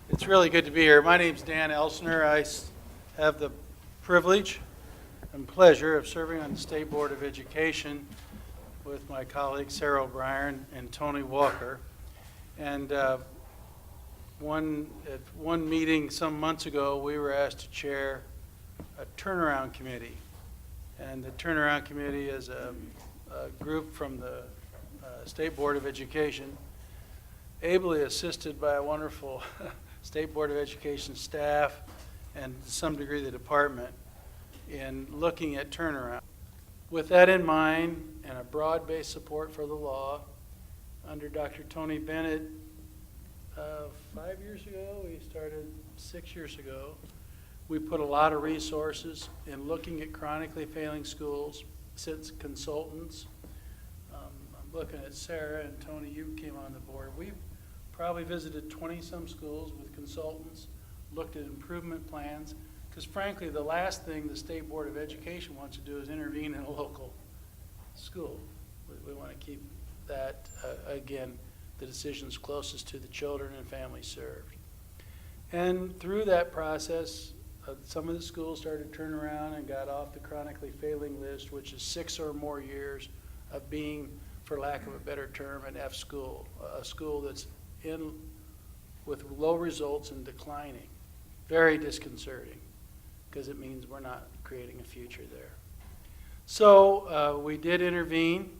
It's really good to be here. My name's Dan Elsner. Have the privilege and pleasure of serving on the State Board of Education with my colleagues Sarah O'Brien and Tony Walker. And at one meeting some months ago, we were asked to chair a turnaround committee. And the turnaround committee is a group from the State Board of Education, ably assisted by a wonderful State Board of Education staff and to some degree the department in looking at turnaround. With that in mind and a broad-based support for the law, under Dr. Tony Bennett, 5 years ago, we started 6 years ago, we put a lot of resources in looking at chronically failing schools, since consultants. I'm looking at Sarah and Tony, you came on the board. We probably visited 20-some schools with consultants, looked at improvement plans, because frankly, the last thing the State Board of Education wants to do is intervene in a local school. We want to keep that, again, the decisions closest to the children and families served. And through that process, some of the schools started to turn around and got off the chronically failing list, which is 6 or more years of being, for lack of a better term, an F school, a school that's in with low results and declining. Very disconcerting, because it means we're not creating a future there. So we did intervene,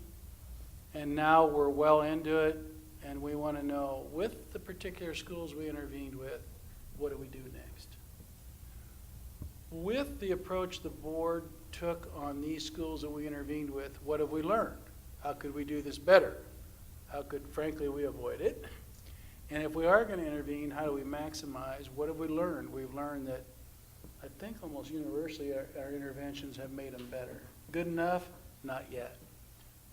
and now we're well into it, and we want to know, with the particular schools we intervened with, what do we do next? With the approach the board took on these schools that we intervened with, what have we learned? How could we do this better? How could, frankly, we avoid it? And if we are going to intervene, how do we maximize? What have we learned? We've learned that I think almost universally our interventions have made them better. Good enough? Not yet,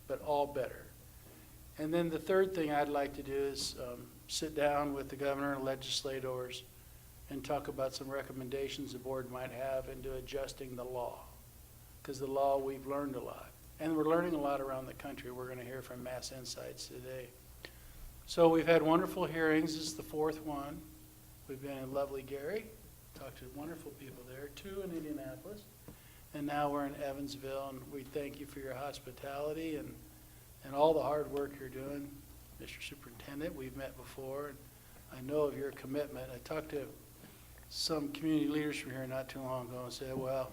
but all better. And then the third thing I'd like to do is sit down with the governor and legislators and talk about some recommendations the board might have into adjusting the law. Because the law, we've learned a lot. And we're learning a lot around the country. We're going to hear from Mass Insights today. So we've had wonderful hearings. This is the 4th one. We've been in lovely Gary, talked to wonderful people there, 2 in Indianapolis, and now we're in Evansville, and we thank you for your hospitality and all the hard work you're doing. Mr. Superintendent, we've met before, and I know of your commitment. I talked to some community leaders from here not too long ago and said, well,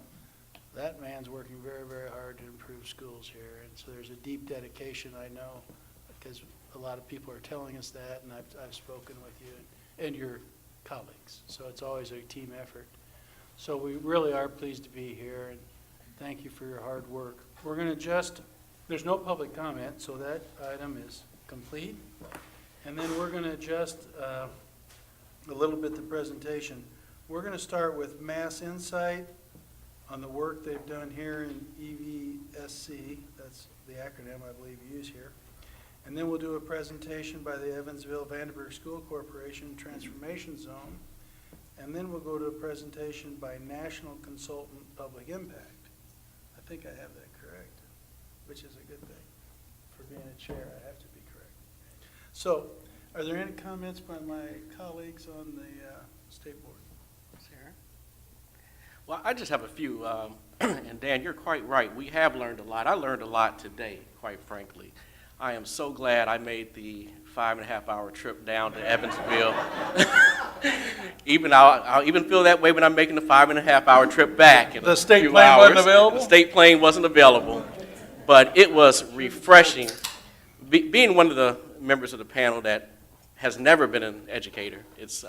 that man's working very, very hard to improve schools here, and so there's a deep dedication, I know, because a lot of people are telling us that, and I've spoken with you and your colleagues. So it's always a team effort. So we really are pleased to be here, and thank you for your hard work. We're going to there's no public comment, so that item is complete. And then we're going to adjust a little bit the presentation. We're going to start with Mass Insight on the work they've done here in EVSC. That's the acronym I believe you use here. And then we'll do a presentation by the Evansville-Vandenberg School Corporation Transformation Zone. And then we'll go to a presentation by National Consultant Public Impact. I think I have that correct, which is a good thing. For being a chair, I have to be correct. So, are there any comments by my colleagues on the State Board? Sarah? Well, I just have a few, and Dan, you're quite right. We have learned a lot. I learned a lot today, quite frankly. I am so glad I made the 5.5-hour trip down to Evansville. I'll even feel that way when I'm making the 5.5-hour trip back in The a state few plane hours. wasn't available? The state plane wasn't available, but it was refreshing. Being one of the members of the panel that has never been an educator, it's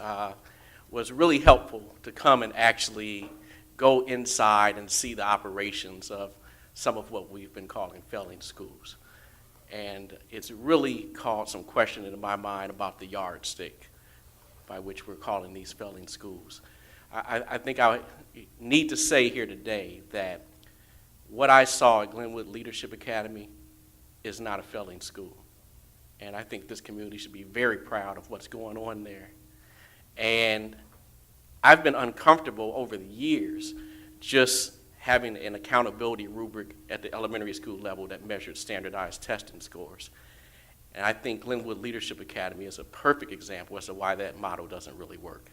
was really helpful to come and actually go inside and see the operations of some of what we've been calling failing schools. And it's really caused some question in my mind about the yardstick by which we're calling these failing schools. I think I need to say here today that what I saw at Glenwood Leadership Academy is not a failing school. And I think this community should be very proud of what's going on there. And I've been uncomfortable over the years just having an accountability rubric at the elementary school level that measured standardized testing scores. And I think Glenwood Leadership Academy is a perfect example as to why that model doesn't really work.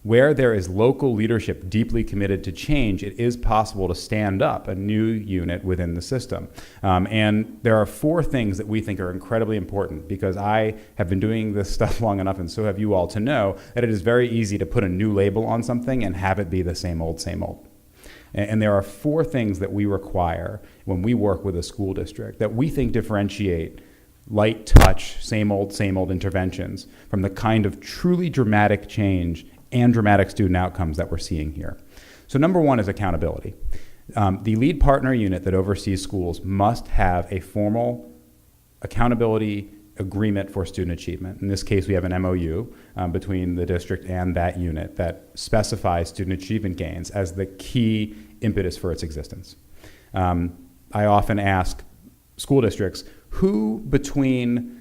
where there is local leadership deeply committed to change, it is possible to stand up a new unit within the system. And there are 4 things that we think are incredibly important, because I have been doing this stuff long enough, and so have you all, to know that it is very easy to put a new label on something and have it be the same old, same old. And there are 4 things that we require when we work with a school district that we think differentiate light touch, same old interventions from the kind of truly dramatic change and dramatic student outcomes that we're seeing here. So number 1 is accountability. The lead partner unit that oversees schools must have a formal accountability agreement for student achievement. In this case, we have an MOU between the district and that unit that specifies student achievement gains as the key impetus for its existence. I often ask school districts, who between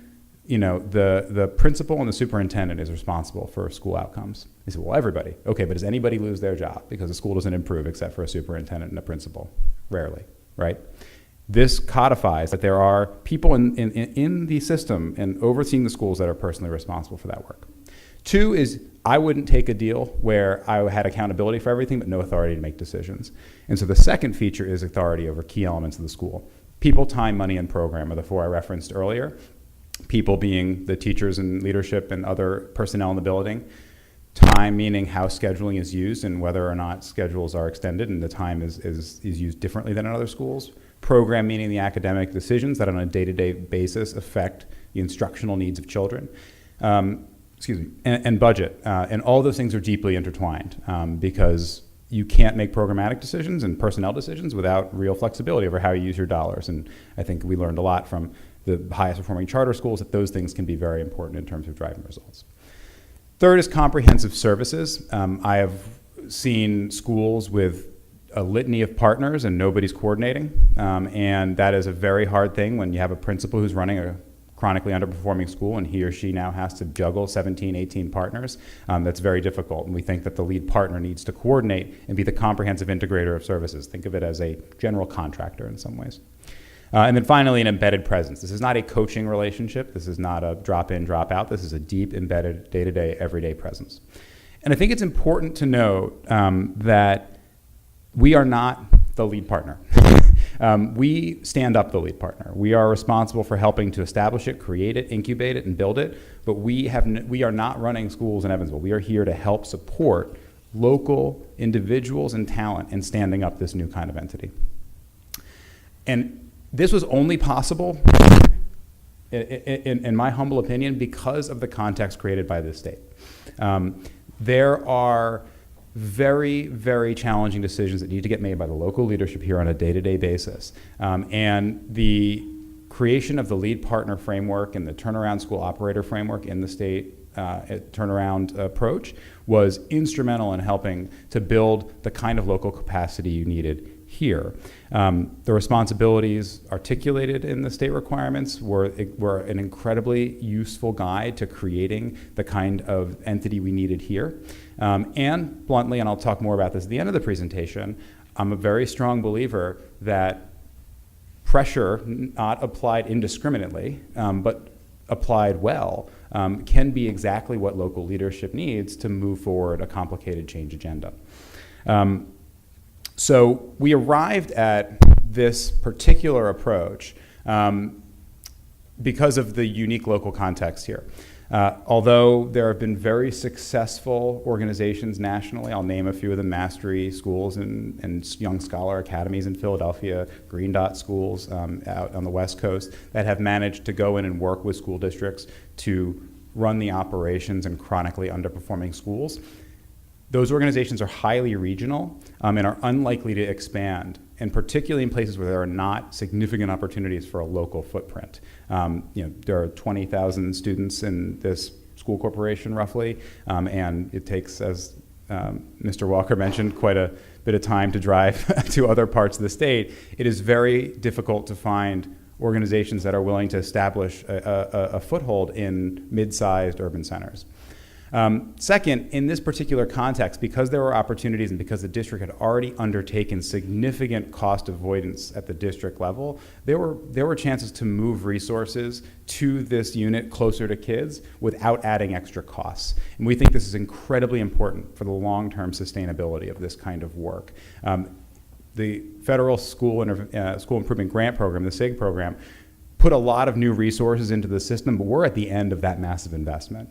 the principal and the superintendent is responsible for school outcomes? They say, well, everybody. Okay, but does anybody lose their job because the school doesn't improve except for a superintendent and a principal? Rarely, right? This codifies that there are people in the system and overseeing the schools that are personally responsible for that work. 2 is, I wouldn't take a deal where I had accountability for everything but no authority to make decisions. And so the second feature is authority over key elements of the school. People, time, money, and program are the 4 I referenced earlier. People being the teachers and leadership and other personnel in the building. Time meaning how scheduling is used and whether or not schedules are extended and the time is used differently than in other schools. Program meaning the academic decisions that on a day-to-day basis affect the instructional needs of children. And budget. And all those things are deeply intertwined because you can't make programmatic decisions and personnel decisions without real flexibility over how you use your dollars. And I think we learned a lot from the highest performing charter schools that those things can be very important in terms of driving results. 3rd is comprehensive services. I have seen schools with a litany of partners and nobody's coordinating. And that is a very hard thing when you have a principal who's running a chronically underperforming school and he or she now has to juggle 17, 18 partners. That's very difficult. And we think that the lead partner needs to coordinate and be the comprehensive integrator of services. Think of it as a general contractor in some ways. And then finally, an embedded presence. This is not a coaching relationship. This is not a drop in, drop out. This is a deep, embedded, day-to-day, everyday presence. And I think it's important to note that we are not the lead partner. We stand up the lead partner. We are responsible for helping to establish it, create it, incubate it, and build it. But we are not running schools in Evansville. We are here to help support local individuals and talent in standing up this new kind of entity. And this was only possible, in my humble opinion, because of the context created by this state. There are very, very challenging decisions that need to get made by the local leadership here on a day-to-day basis. And the creation of the lead partner framework and the turnaround school operator framework in the state turnaround approach was instrumental in helping to build the kind of local capacity you needed here. The responsibilities articulated in the state requirements were an incredibly useful guide to creating the kind of entity we needed here. And bluntly, and I'll talk more about this at the end of the presentation, I'm a very strong believer that pressure, not applied indiscriminately, but applied well, can be exactly what local leadership needs to move forward a complicated change agenda. So we arrived at this particular approach because of the unique local context here. Although there have been very successful organizations nationally, I'll name a few of them: Mastery Schools and Young Scholar Academies in Philadelphia, Green Dot Schools out on the West Coast, that have managed to go in and work with school districts to run the operations in chronically underperforming schools. Those organizations are highly regional and are unlikely to expand, and particularly in places where there are not significant opportunities for a local footprint. There are 20,000 students in this school corporation roughly, and it takes, as Mr. Walker mentioned, quite a bit of time to drive to other parts of the state. It is very difficult to find organizations that are willing to establish a foothold in mid-sized urban centers. Second, in this particular context, because there were opportunities and because the district had already undertaken significant cost avoidance at the district level, there were chances to move resources to this unit closer to kids without adding extra costs. And we think this is incredibly important for the long-term sustainability of this kind of work. The Federal School Improvement Grant Program, the SIG program, put a lot of new resources into the system, but we're at the end of that massive investment.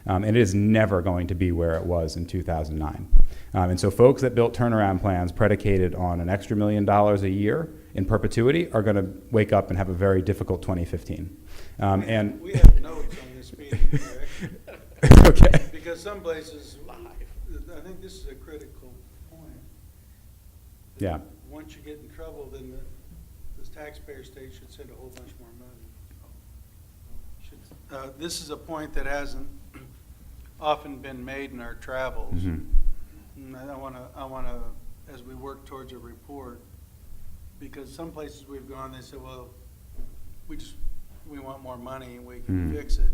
And it is never going to be where it was in 2009. And so folks that built turnaround plans predicated on an extra $1 million a year in perpetuity are going to wake up and have a very difficult 2015. And we have notes on this meeting, correct? okay. Because some places, I think this is a critical point. Yeah. Once you get in trouble, then the taxpayer state should send a whole bunch more money. This is a point that hasn't often been made in our travels. Mm-hmm. And I want to, as we work towards a report, because some places we've gone, they say, well, we want more money and we can fix it.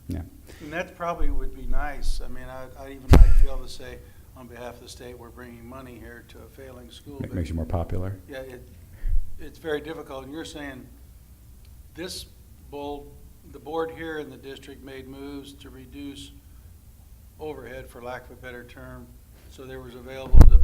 Yeah. And that probably would be nice. I mean, I'd even like to be able to say, on behalf of the state, we're bringing money here to a failing school. It But makes you more popular. yeah, it's very difficult. And you're saying the board here in the district made moves to reduce overhead, for lack of a better term, so there was available to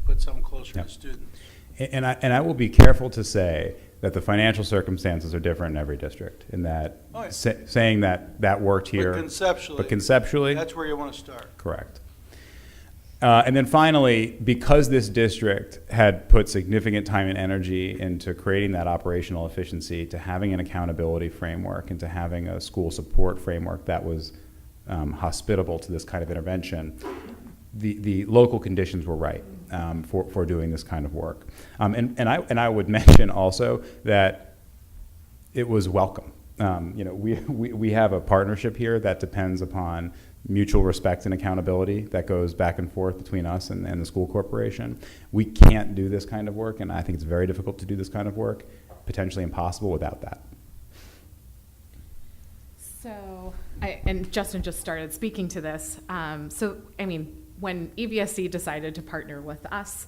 put some closer Yep. to students. And I will be careful to say that the financial circumstances are different in every district, in that Oh, yeah. saying that worked here. But conceptually, that's where you want to start. correct. And then finally, because this district had put significant time and energy into creating that operational efficiency, to having an accountability framework, and to having a school support framework that was hospitable to this kind of intervention, the local conditions were right for doing this kind of work. And I would mention also that it was welcome. We have a partnership here that depends upon mutual respect and accountability that goes back and forth between us and the school corporation. We can't do this kind of work, and I think it's very difficult to do this kind of work, potentially impossible without that. So, and Justin just started speaking to this. When EVSC decided to partner with us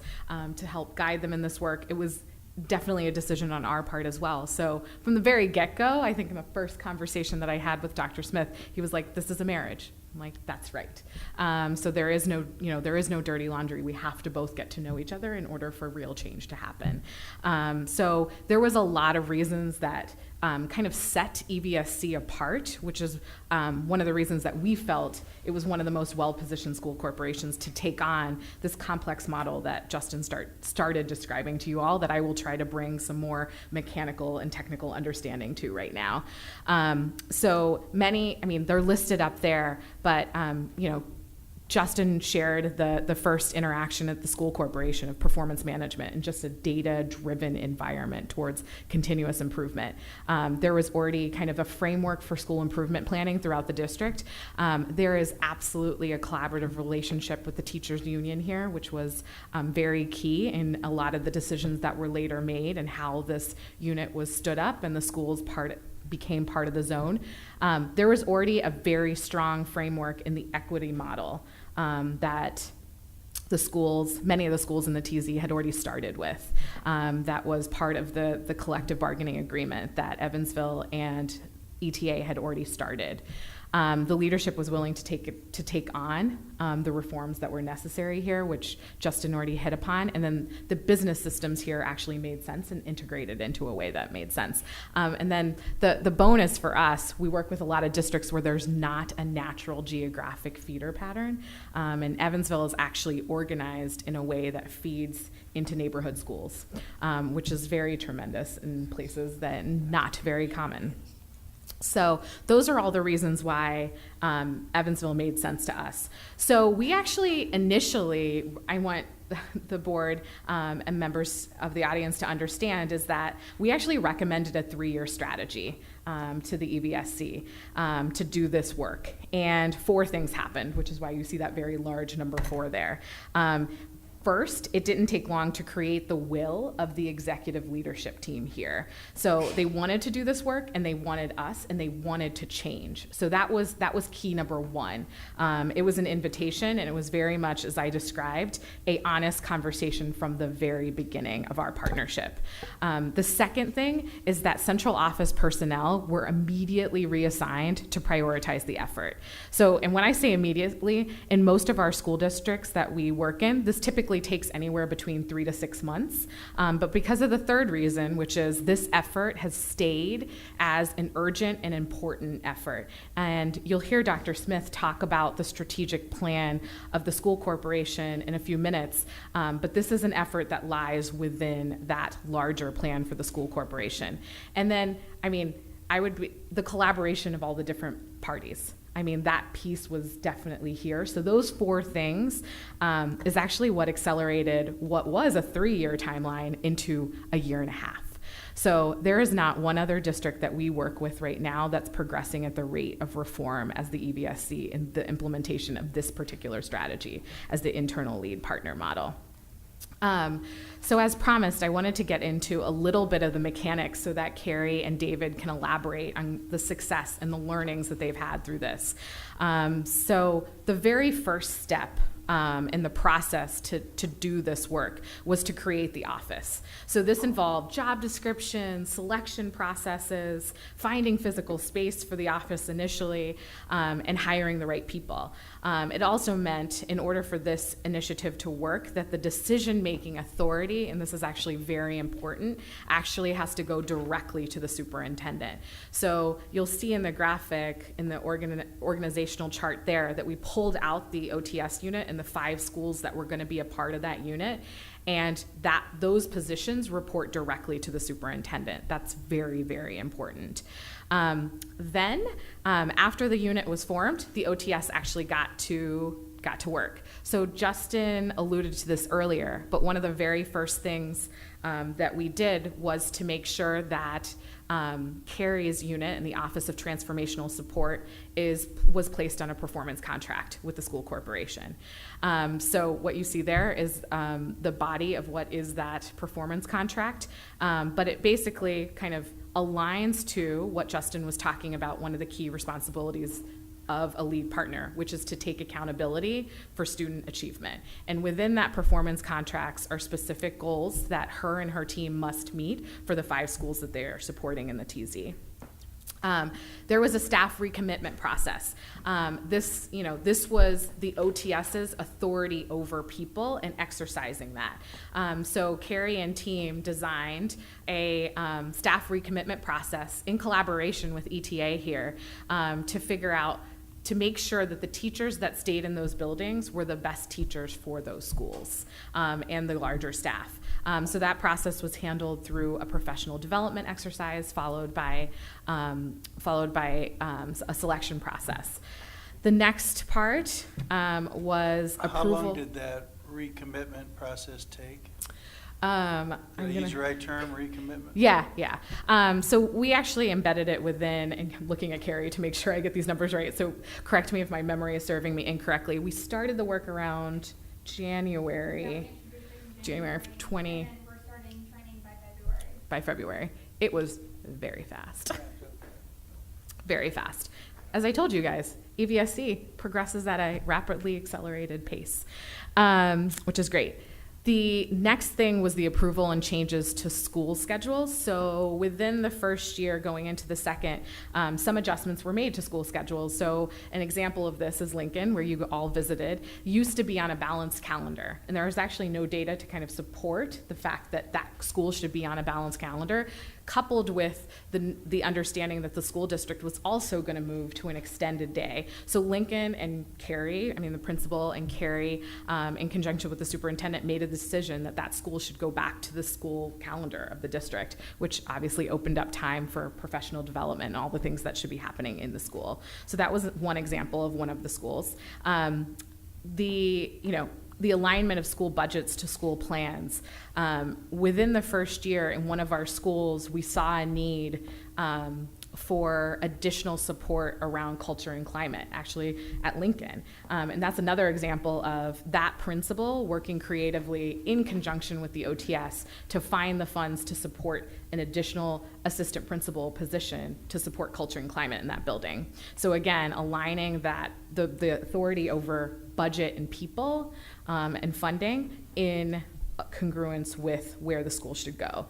to help guide them in this work, it was definitely a decision on our part as well. So from the very get-go, I think in the first conversation that I had with Dr. Smith, he was like, "This is a marriage." I'm like, "That's right." So there is no dirty laundry. We have to both get to know each other in order for real change to happen. So there was a lot of reasons that kind of set EVSC apart, which is one of the reasons that we felt it was one of the most well-positioned school corporations to take on this complex model that Justin started describing to you all, that I will try to bring some more mechanical and technical understanding to right now. So many, they're listed up there, but Justin shared the first interaction at the school corporation of performance management and just a data-driven environment towards continuous improvement. There was already kind of a framework for school improvement planning throughout the district. There is absolutely a collaborative relationship with the teachers union here, which was very key in a lot of the decisions that were later made and how this unit was stood up and the schools became part of the zone. There was already a very strong framework in the equity model that many of the schools in the TZ had already started with. That was part of the collective bargaining agreement that Evansville and ETA had already started. The leadership was willing to take on the reforms that were necessary here, which Justin already hit upon, and then the business systems here actually made sense and integrated into a way that made sense. And then the bonus for us, we work with a lot of districts where there's not a natural geographic feeder pattern, and Evansville is actually organized in a way that feeds into neighborhood schools, which is very tremendous in places that not very common. So those are all the reasons why Evansville made sense to us. So we actually initially, I want the board and members of the audience to understand, is that we actually recommended a 3-year strategy to the EVSC to do this work. And 4 things happened, which is why you see that very large number 4 there. First, it didn't take long to create the will of the executive leadership team here. So they wanted to do this work, and they wanted us, and they wanted to change. So that was key number one. It was an invitation, and it was very much, as I described, a honest conversation from the very beginning of our partnership. The second thing is that central office personnel were immediately reassigned to prioritize the effort. So, and when I say immediately, in most of our school districts that we work in, this typically takes anywhere between 3 to 6 months. But because of the third reason, which is this effort has stayed as an urgent and important effort. And you'll hear Dr. Smith talk about the strategic plan of the school corporation in a few minutes. But this is an effort that lies within that larger plan for the school corporation. And then, the collaboration of all the different parties. That piece was definitely here. So those 4 things is actually what accelerated what was a 3-year timeline into a 1.5 years. So there is not one other district that we work with right now that's progressing at the rate of reform as the EVSC in the implementation of this particular strategy as the internal lead partner model. So as promised, I wanted to get into a little bit of the mechanics so that Carrie and David can elaborate on the success and the learnings that they've had through this. So the very first step in the process to do this work was to create the office. So this involved job description, selection processes, finding physical space for the office initially, and hiring the right people. It also meant, in order for this initiative to work, that the decision-making authority, and this is actually very important, actually has to go directly to the superintendent. So you'll see in the graphic, in the organizational chart there, that we pulled out the OTS unit and the 5 schools that were going to be a part of that unit, and that those positions report directly to the superintendent. That's very, very important. Then, after the unit was formed, the OTS actually got to work. So Justin alluded to this earlier, but one of the very first things that we did was to make sure that Carrie's unit in the Office of Transformational Support was placed on a performance contract with the school corporation. So what you see there is the body of what is that performance contract, but it basically kind of aligns to what Justin was talking about, one of the key responsibilities of a lead partner, which is to take accountability for student achievement. And within that performance contracts are specific goals that her and her team must meet for the 5 schools that they are supporting in the TZ. There was a staff recommitment process. This was the OTS's authority over people and exercising that. So Carrie and team designed a staff recommitment process in collaboration with ETA here to make sure that the teachers that stayed in those buildings were the best teachers for those schools and the larger staff. So that process was handled through a professional development exercise followed by a selection process. The next part was approval. How long did that recommitment process take? Did I use the right term, recommitment? Yeah. So we actually embedded it within, and I'm looking at Carrie to make sure I get these numbers right, so correct me if my memory is serving me incorrectly. We started the work around January of 20. And we're starting training by February. It was very fast. Very fast. As I told you guys, EVSC progresses at a rapidly accelerated pace, which is great. The next thing was the approval and changes to school schedules. So within the first year going into the second, some adjustments were made to school schedules. So an example of this is Lincoln, where you all visited, used to be on a balanced calendar. And there was actually no data to kind of support the fact that that school should be on a balanced calendar, coupled with the understanding that the school district was also going to move to an extended day. So Lincoln and Carrie, the principal and Carrie, in conjunction with the superintendent, made a decision that that school should go back to the school calendar of the district, which obviously opened up time for professional development and all the things that should be happening in the school. So that was one example of one of the schools. The alignment of school budgets to school plans. Within the first year in one of our schools, we saw a need for additional support around culture and climate, actually at Lincoln. And that's another example of that principal working creatively in conjunction with the OTS to find the funds to support an additional assistant principal position to support culture and climate in that building. So again, aligning that the authority over budget and people and funding in congruence with where the school should go.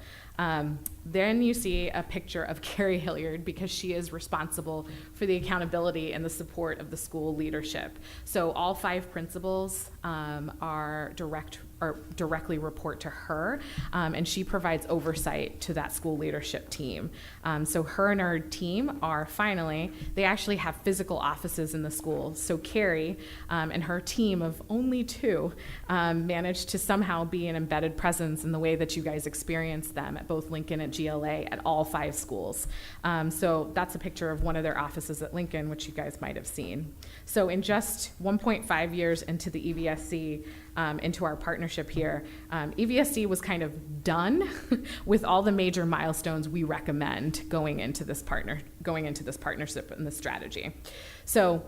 Then you see a picture of Carrie Hilliard because she is responsible for the accountability and the support of the school leadership. So all 5 principals are directly report to her, and she provides oversight to that school leadership team. So her and her team they actually have physical offices in the school. So Carrie and her team of only 2 managed to somehow be an embedded presence in the way that you guys experience them at both Lincoln and GLA at all 5 schools. So that's a picture of one of their offices at Lincoln, which you guys might have seen. So in just 1.5 years into the EVSC, into our partnership here, EVSC was kind of done with all the major milestones we recommend going into this partnership and this strategy. So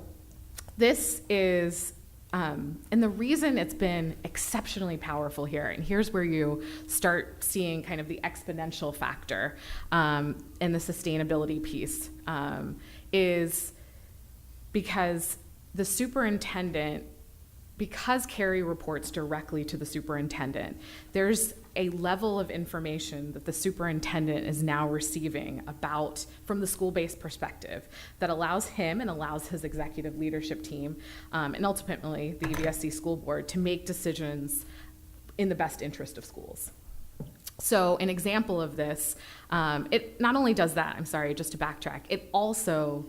this is and the reason it's been exceptionally powerful here, and here's where you start seeing kind of the exponential factor and the sustainability piece, is because the superintendent, because Carrie reports directly to the superintendent, there's a level of information that the superintendent is now receiving from the school-based perspective that allows him and allows his executive leadership team, and ultimately the EVSC school board, to make decisions in the best interest of schools. So an example of this, it not only does that, just to backtrack, it also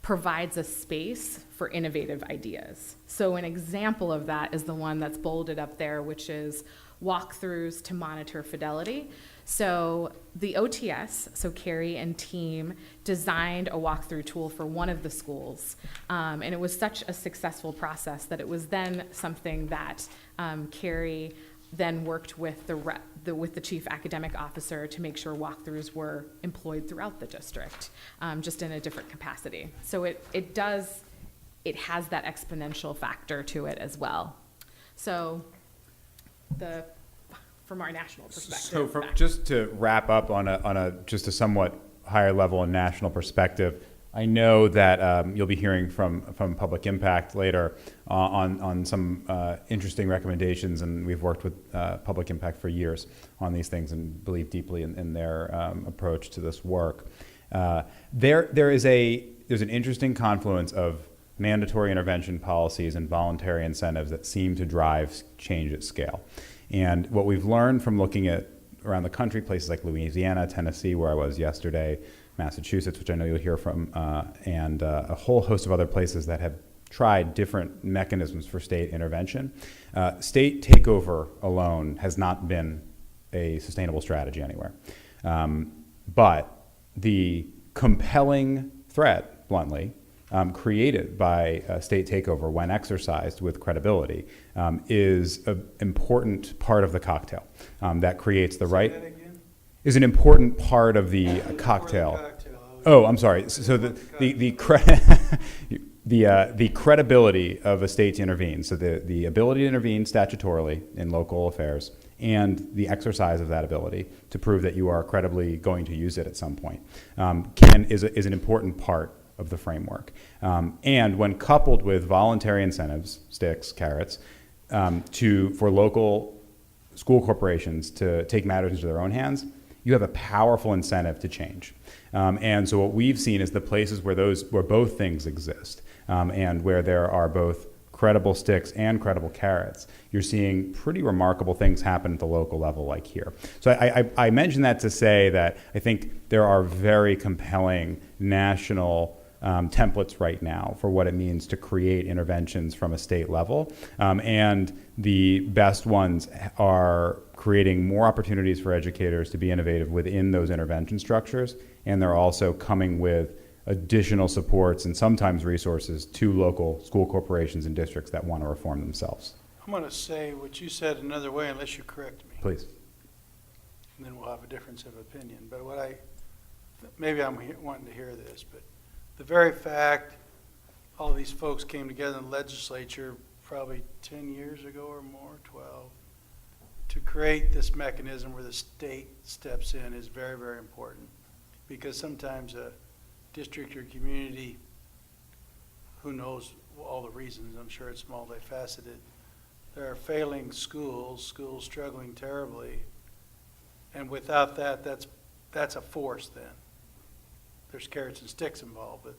provides a space for innovative ideas. So an example of that is the one that's bolded up there, which is walkthroughs to monitor fidelity. So the OTS, so Carrie and team, designed a walkthrough tool for one of the schools. And it was such a successful process that it was then something that Carrie then worked with the chief academic officer to make sure walkthroughs were employed throughout the district, just in a different capacity. So it has that exponential factor to it as well. So from our national perspective. So just to wrap up on just a somewhat higher level and national perspective, I know that you'll be hearing from Public Impact later on some interesting recommendations, and we've worked with Public Impact for years on these things and believe deeply in their approach to this work. There's an interesting confluence of mandatory intervention policies and voluntary incentives that seem to drive change at scale. And what we've learned from looking at around the country, places like Louisiana, Tennessee, where I was yesterday, Massachusetts, which I know you'll hear from, and a whole host of other places that have tried different mechanisms for state intervention. State takeover alone has not been a sustainable strategy anywhere. But the compelling threat, bluntly, created by state takeover when exercised with credibility is an important part of the cocktail that creates the right. Is an important part of the cocktail. Oh, I'm sorry. So the credibility of a state to intervene, so the ability to intervene statutorily in local affairs, and the exercise of that ability to prove that you are credibly going to use it at some point, is an important part of the framework. And when coupled with voluntary incentives, sticks, carrots, for local school corporations to take matters into their own hands, you have a powerful incentive to change. And so what we've seen is the places where both things exist, and where there are both credible sticks and credible carrots, you're seeing pretty remarkable things happen at the local level like here. So I mention that to say that I think there are very compelling national templates right now for what it means to create interventions from a state level. And the best ones are creating more opportunities for educators to be innovative within those intervention structures. And they're also coming with additional supports and sometimes resources to local school corporations and districts that want to reform themselves. I'm going to say what you said another way unless you correct me. Please. And then we'll have a difference of opinion. But what I maybe I'm wanting to hear this, but the very fact all these folks came together in the legislature probably 10 years ago or more, 12, to create this mechanism where the state steps in is very, very important. Because sometimes a district or community, who knows all the reasons, I'm sure it's multifaceted, there are failing schools struggling terribly, and without that, that's a force then. There's carrots and sticks involved. But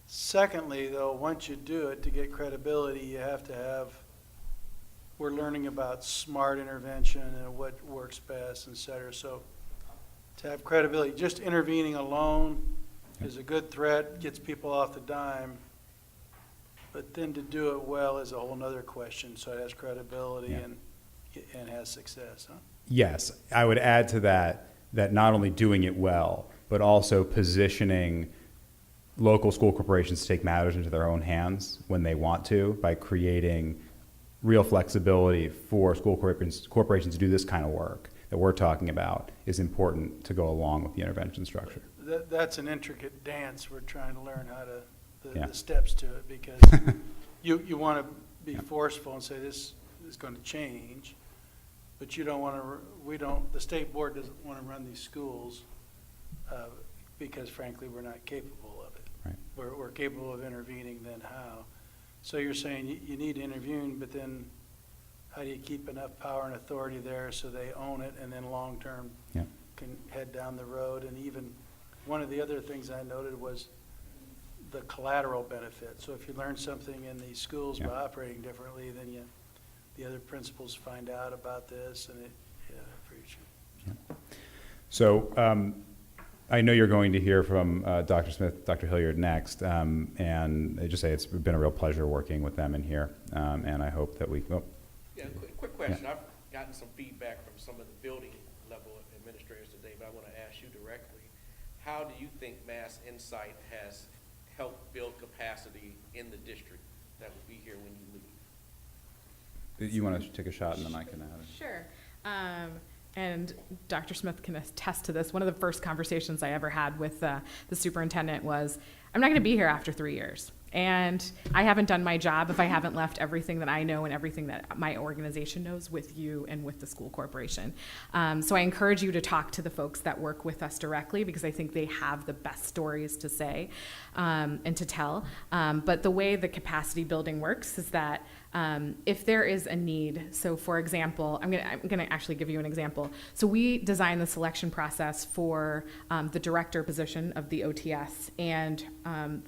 secondly, though, once you do it, to get credibility, you have to have, we're learning about smart intervention and what works best, et cetera. So to have credibility, just intervening alone is a good threat, gets people off the dime. But then to do it well is a whole nother question. So it has credibility and has success, huh? Yes, I would add to that not only doing it well, but also positioning local school corporations to take matters into their own hands when they want to, by creating real flexibility for school corporations to do this kind of work that we're talking about is important to go along with the intervention structure. That's an intricate dance. We're trying to learn how to, Yeah. the steps to it, because you want to be forceful and say this is going to change, but you don't want to, the state board doesn't want to run these schools because frankly we're not capable of it. Right. We're capable of intervening, then how? So you're saying you need to intervene, but then how do you keep enough power and authority there so they own it, and then long-term can head down the road? And even one of the other things I noted was the collateral benefit. So if you learn something in these schools by operating differently, then the other principals find out about this, and it for each. So I know you're going to hear from Dr. Smith, Dr. Hilliard next, and I just say it's been a real pleasure working with them in here, and I hope that we. Yeah, quick question. I've gotten some feedback from some of the building level administrators today, but I want to ask you directly. How do you think Mass Insight has helped build capacity in the district that will be here when you leave? You want to take a shot, and then I can add it. Sure. And Dr. Smith can attest to this. One of the first conversations I ever had with the superintendent was, I'm not going to be here after 3 years. And I haven't done my job if I haven't left everything that I know and everything that my organization knows with you and with the school corporation. So I encourage you to talk to the folks that work with us directly, because I think they have the best stories to say and to tell. But the way the capacity building works is that if there is a need, so for example, I'm gonna actually give you an example. So we designed the selection process for the director position of the OTS and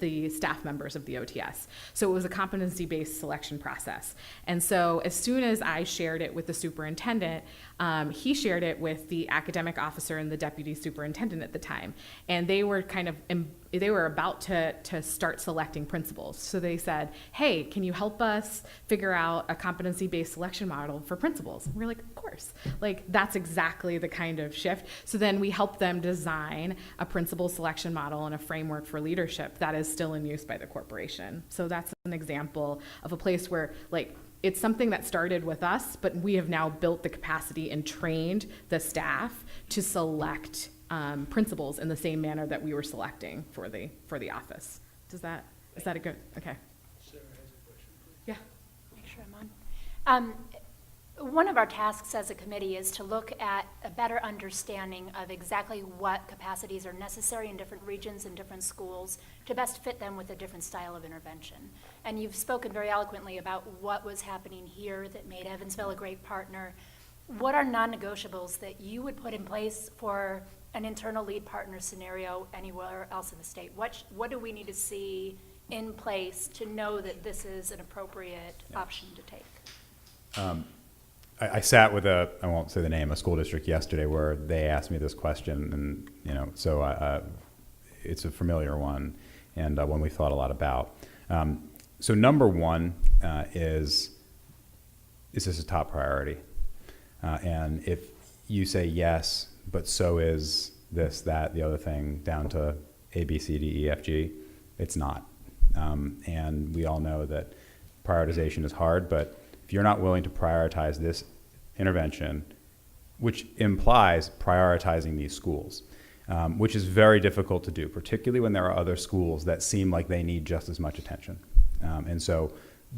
the staff members of the OTS. So it was a competency-based selection process. And so as soon as I shared it with the superintendent, he shared it with the academic officer and the deputy superintendent at the time. And they were they were about to start selecting principals. So they said, hey, can you help us figure out a competency-based selection model for principals? And we're like, of course. Like, that's exactly the kind of shift. So then we helped them design a principal selection model and a framework for leadership that is still in use by the corporation. So that's an example of a place where, like, it's something that started with us, but we have now built the capacity and trained the staff to select principals in the same manner that we were selecting for the office. Is that a good, okay. Sarah has a question, please. Yeah. Make sure I'm on. One of our tasks as a committee is to look at a better understanding of exactly what capacities are necessary in different regions and different schools to best fit them with a different style of intervention. And you've spoken very eloquently about what was happening here that made Evansville a great partner. What are non-negotiables that you would put in place for an internal lead partner scenario anywhere else in the state? What do we need to see in place to know that this is an appropriate option to take? I sat with I won't say the name, a school district yesterday where they asked me this question, and so it's a familiar one, and one we thought a lot about. So number one is this a top priority? And if you say yes, but so is this, that, the other thing, down to A, B, C, D, E, F, G, it's not. And we all know that prioritization is hard, but if you're not willing to prioritize this intervention, which implies prioritizing these schools, which is very difficult to do, particularly when there are other schools that seem like they need just as much attention.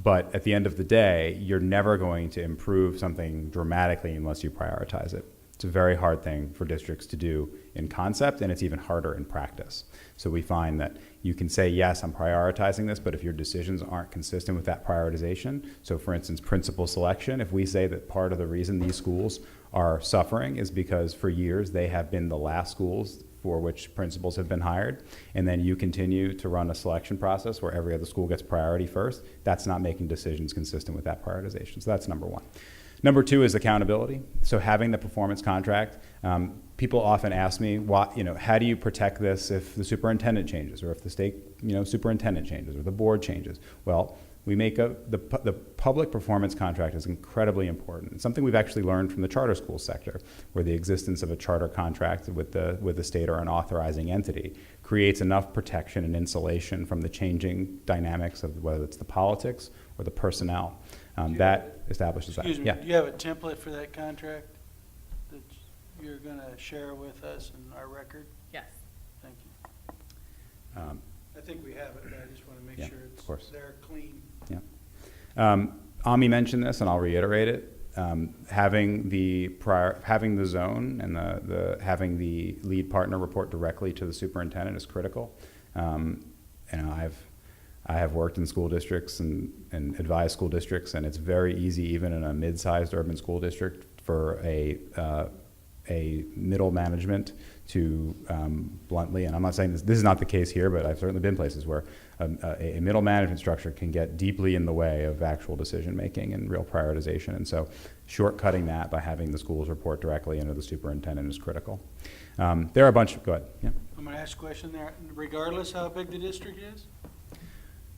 But at the end of the day, you're never going to improve something dramatically unless you prioritize it. It's a very hard thing for districts to do in concept, and it's even harder in practice. So we find that you can say, yes, I'm prioritizing this, but if your decisions aren't consistent with that prioritization, so for instance, principal selection, if we say that part of the reason these schools are suffering is because for years they have been the last schools for which principals have been hired, and then you continue to run a selection process where every other school gets priority first, that's not making decisions consistent with that prioritization. So that's number one. Number two is accountability. So having the performance contract, people often ask me, how do you protect this if the superintendent changes, or if the state superintendent changes, or the board changes? Well, we make the public performance contract is incredibly important. It's something we've actually learned from the charter school sector, where the existence of a charter contract with the state or an authorizing entity creates enough protection and insulation from the changing dynamics of whether it's the politics or the personnel. That establishes that. Excuse me, Yeah. do you have a template for that contract that you're going to share with us in our record? Yes. Thank you. I think we have it, but I just want to make Yeah, sure of course. it's there, clean. Yeah. Ami mentioned this, and I'll reiterate it. Having the zone and having the lead partner report directly to the superintendent is critical. I have worked in school districts and advised school districts, and it's very easy, even in a mid-sized urban school district, for a middle management to bluntly, and I'm not saying this is not the case here, but I've certainly been places where a middle management structure can get deeply in the way of actual decision making and real prioritization. And so shortcutting that by having the schools report directly into the superintendent is critical. There are a bunch, go ahead. Yeah. I'm going to ask a question there. Regardless how big the district is?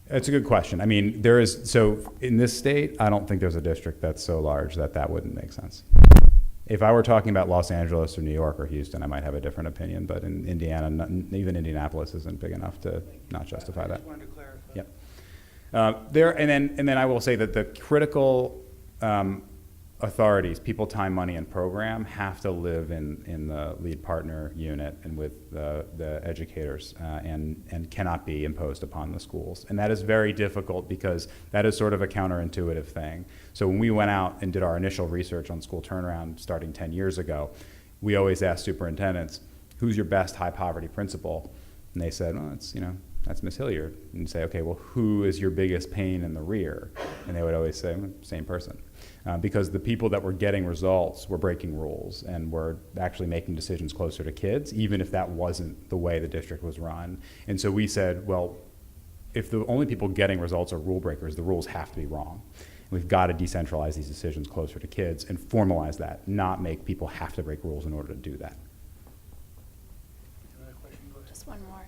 It's a good question. I mean, so in this state, I don't think there's a district that's so large that wouldn't make sense. If I were talking about Los Angeles or New York or Houston, I might have a different opinion, but in Indiana, even Indianapolis isn't big enough to not justify I that. just wanted to clarify. Yep. And then I will say that the critical authorities, people, time, money, and program, have to live in the lead partner unit and with the educators and cannot be imposed upon the schools. And that is very difficult because that is sort of a counterintuitive thing. So when we went out and did our initial research on school turnaround starting 10 years ago, we always asked superintendents, who's your best high poverty principal? And they said, well, that's Miss Hilliard. And you say, okay, well, who is your biggest pain in the rear? And they would always say, same person. Because the people that were getting results were breaking rules and were actually making decisions closer to kids, even if that wasn't the way the district was run. And so we said, well, if the only people getting results are rule breakers, the rules have to be wrong. We've got to decentralize these decisions closer to kids and formalize that, not make people have to break rules in order to do that. Another question? Go ahead. Just one more.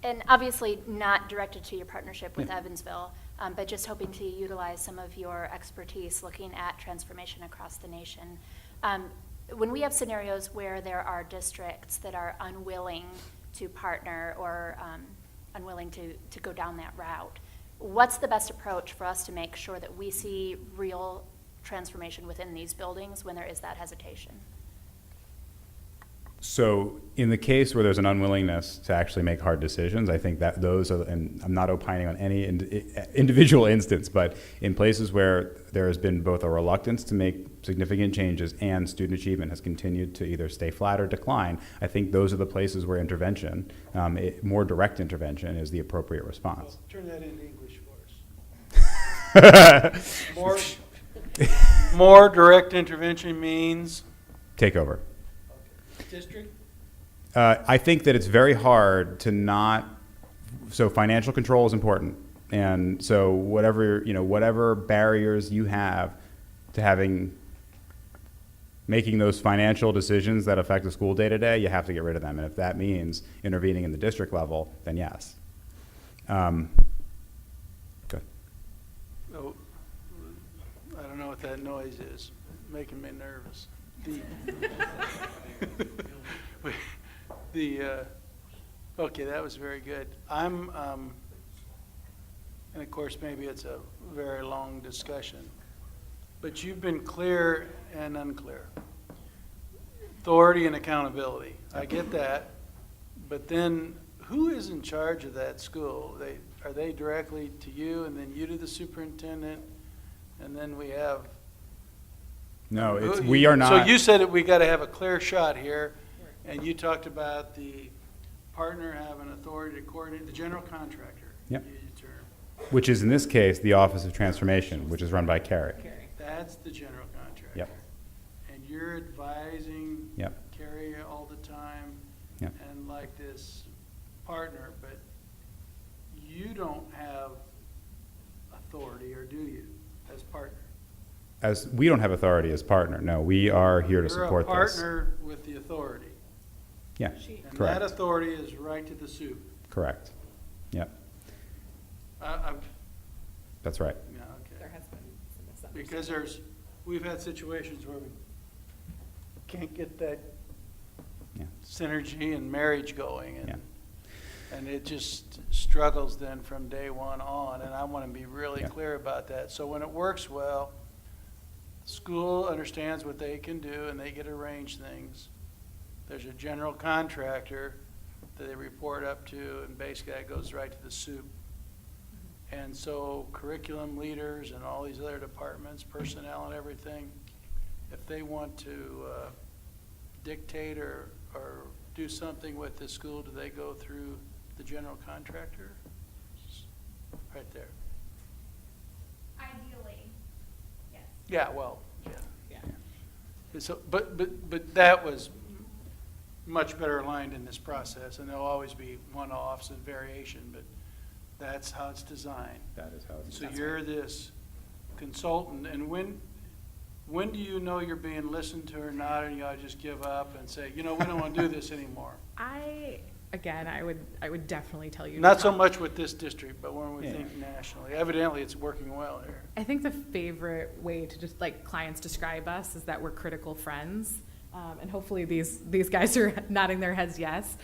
And obviously not directed to your partnership with Evansville, but just hoping to utilize some of your expertise looking at transformation across the nation. When we have scenarios where there are districts that are unwilling to partner or unwilling to go down that route, what's the best approach for us to make sure that we see real transformation within these buildings when there is that hesitation? So in the case where there's an unwillingness to actually make hard decisions, I think that those are, and I'm not opining on any individual instance, but in places where there has been both a reluctance to make significant changes and student achievement has continued to either stay flat or decline, I think those are the places where intervention, more direct intervention, is the appropriate response. Well, turn that into English for us. More direct intervention means Take over. district? I think that it's very hard to not, so financial control is important. And so whatever barriers you have to making those financial decisions that affect the school day to day, you have to get rid of them. And if that means intervening in the district level, then yes. Good. Oh, I don't know what that noise is, making me nervous. Okay, that was very good. And of course, maybe it's a very long discussion, but you've been clear and unclear. authority and accountability. I get that. But then who is in charge of that school? Are they directly to you and then you to the superintendent? And then we have. No, we are not. So you said that we got to have a clear shot here, and you talked about the partner having authority to coordinate the general contractor. Yep. You used the term. Which is in this case, the Office of Transformation, which is run by Carrie. That's the general contractor. Yep. And you're advising Yep. Carrie all the time. Yep. And like this partner, but you don't have authority, or do you, as partner? As we don't have authority as partner. No, we are here to support You're a this. partner with the authority. Yeah, And that correct. authority is right to the soup. Correct. Yep, I'm, that's right. yeah, okay. There has been some misunderstanding. Because we've had situations where we can't get that Yeah. synergy and marriage going, Yeah. and it just struggles then from day one on, and I want to be really Yeah. clear about that. So when it works well, school understands what they can do, and they get to arrange things. There's a general contractor that they report up to, and basically that goes right to the soup. And so curriculum leaders and all these other departments, personnel and everything, if they want to dictate or do something with the school, do they go through the general contractor? Right there. Ideally, yes. Yeah, well, yeah. Yeah. So, but that was much better aligned in this process, and there'll always be one-offs and variation, but that's how it's designed. That is how it's. So you're this consultant, and when do you know you're being listened to or not, and you ought to just give up and say, we don't want to do this anymore? I would definitely tell you. to Not so talk- much with this district, but when we Yeah. think nationally. Evidently, it's working well here. I think the favorite way to just like clients describe us is that we're critical friends, and hopefully these guys are nodding their heads yes.